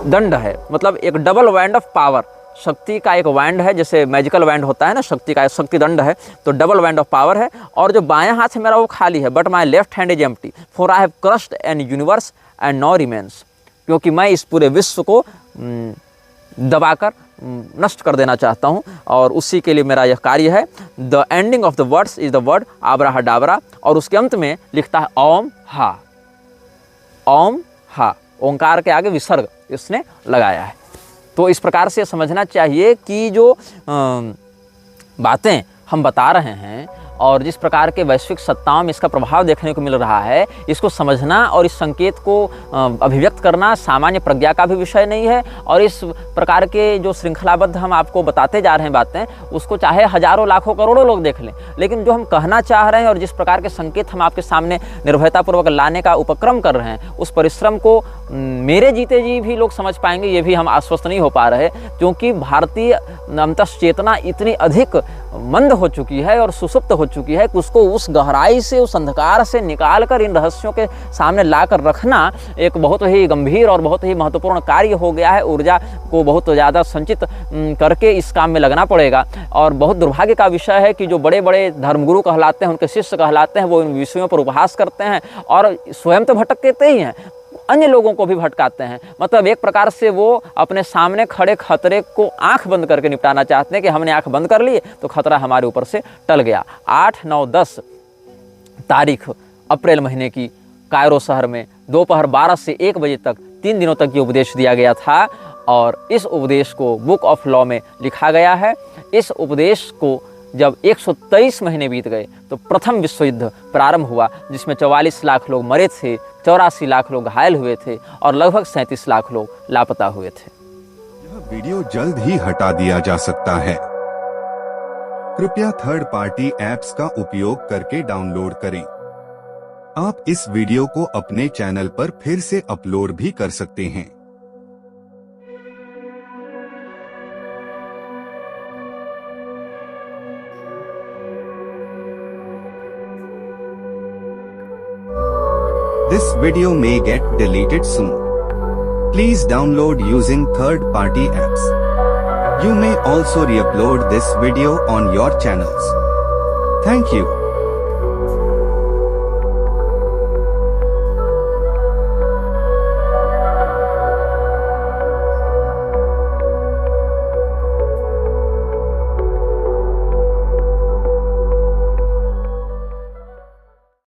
दंड है, मतलब एक डबल वैंड ऑफ पावर, शक्ति का एक वैंड है, जैसे मैजिकल वैंड होता है ना, शक्ति का शक्ति दंड है, तो डबल वैंड ऑफ पावर है। और जो बायां हाथ है मेरा वो खाली है, but my left hand is empty, for I have crushed an universe and no remains, क्योंकि मैं इस पूरे विश्व को दबाकर नष्ट कर देना चाहता हूँ, और उसी के लिए मेरा यह कार्य है। The ending of the words is the word Abrahadabra, और उसके अंत में लिखता है ओम हा। ओम हा, ओंकार के आगे विसर्ग इसने लगाया है। तो इस प्रकार से समझना चाहिए कि जो बातें हम बता रहे हैं और जिस प्रकार के वैश्विक सत्ताओं में इसका प्रभाव देखने को मिल रहा है, इसको समझना और इस संकेत को अभिव्यक्त करना सामान्य प्रज्ञा का भी विषय नहीं है। और इस प्रकार के जो श्रृंखलाबद्ध हम आपको बताते जा रहे हैं बातें, उसको चाहे हजारों लाखों करोड़ों लोग देख लें, लेकिन जो हम कहना चाह रहे हैं और जिस प्रकार के संकेत हम आपके सामने निर्भयतापूर्वक लाने का उपक्रम कर रहे हैं, उस परिश्रम को मेरे जीते जी भी लोग समझ पाएंगे, ये भी हम आश्वस्त नहीं हो पा रहे, क्योंकि भारतीय अंतश्चेतना इतनी अधिक मंद हो चुकी है और सुसुप्त हो चुकी है कि उसको उस गहराई से, उस अंधकार से निकाल कर इन रहस्यों के सामने लाकर रखना एक बहुत ही गंभीर और बहुत ही महत्वपूर्ण कार्य हो गया है। ऊर्जा को बहुत ज़्यादा संचित करके इस काम में लगना पड़ेगा। और बहुत दुर्भाग्य का विषय है कि जो बड़े बड़े धर्मगुरु कहलाते हैं, उनके शिष्य कहलाते हैं, वो इन विषयों पर उपहास करते हैं और स्वयं तो भटकते ही हैं, अन्य लोगों को भी भटकाते हैं। मतलब एक प्रकार से वो अपने सामने खड़े खतरे को आंख बंद करके निपटाना चाहते हैं कि हमने आंख बंद कर ली तो खतरा हमारे ऊपर से टल गया। 8, 9, 10 तारीख अप्रैल महीने की कायरो शहर में दोपहर 12 से 1 बजे तक 3 दिनों तक ये उपदेश दिया गया था, और इस उपदेश को बुक ऑफ लॉ में लिखा गया है। इस उपदेश को जब 123 महीने बीत गए तो प्रथम विश्व युद्ध प्रारंभ हुआ, जिसमें 44 लाख लोग मरे थे, 84 लाख लोग घायल हुए थे और लगभग 37 लाख लोग लापता हुए थे।
यह वीडियो जल्द ही हटा दिया जा सकता है। कृपया थर्ड पार्टी ऐप्स का उपयोग करके डाउनलोड करें। आप इस वीडियो को अपने चैनल पर फिर से अपलोड भी कर सकते हैं। This video may get deleted soon. Please download using third-party apps. You may also re-upload this video on your channels. Thank you.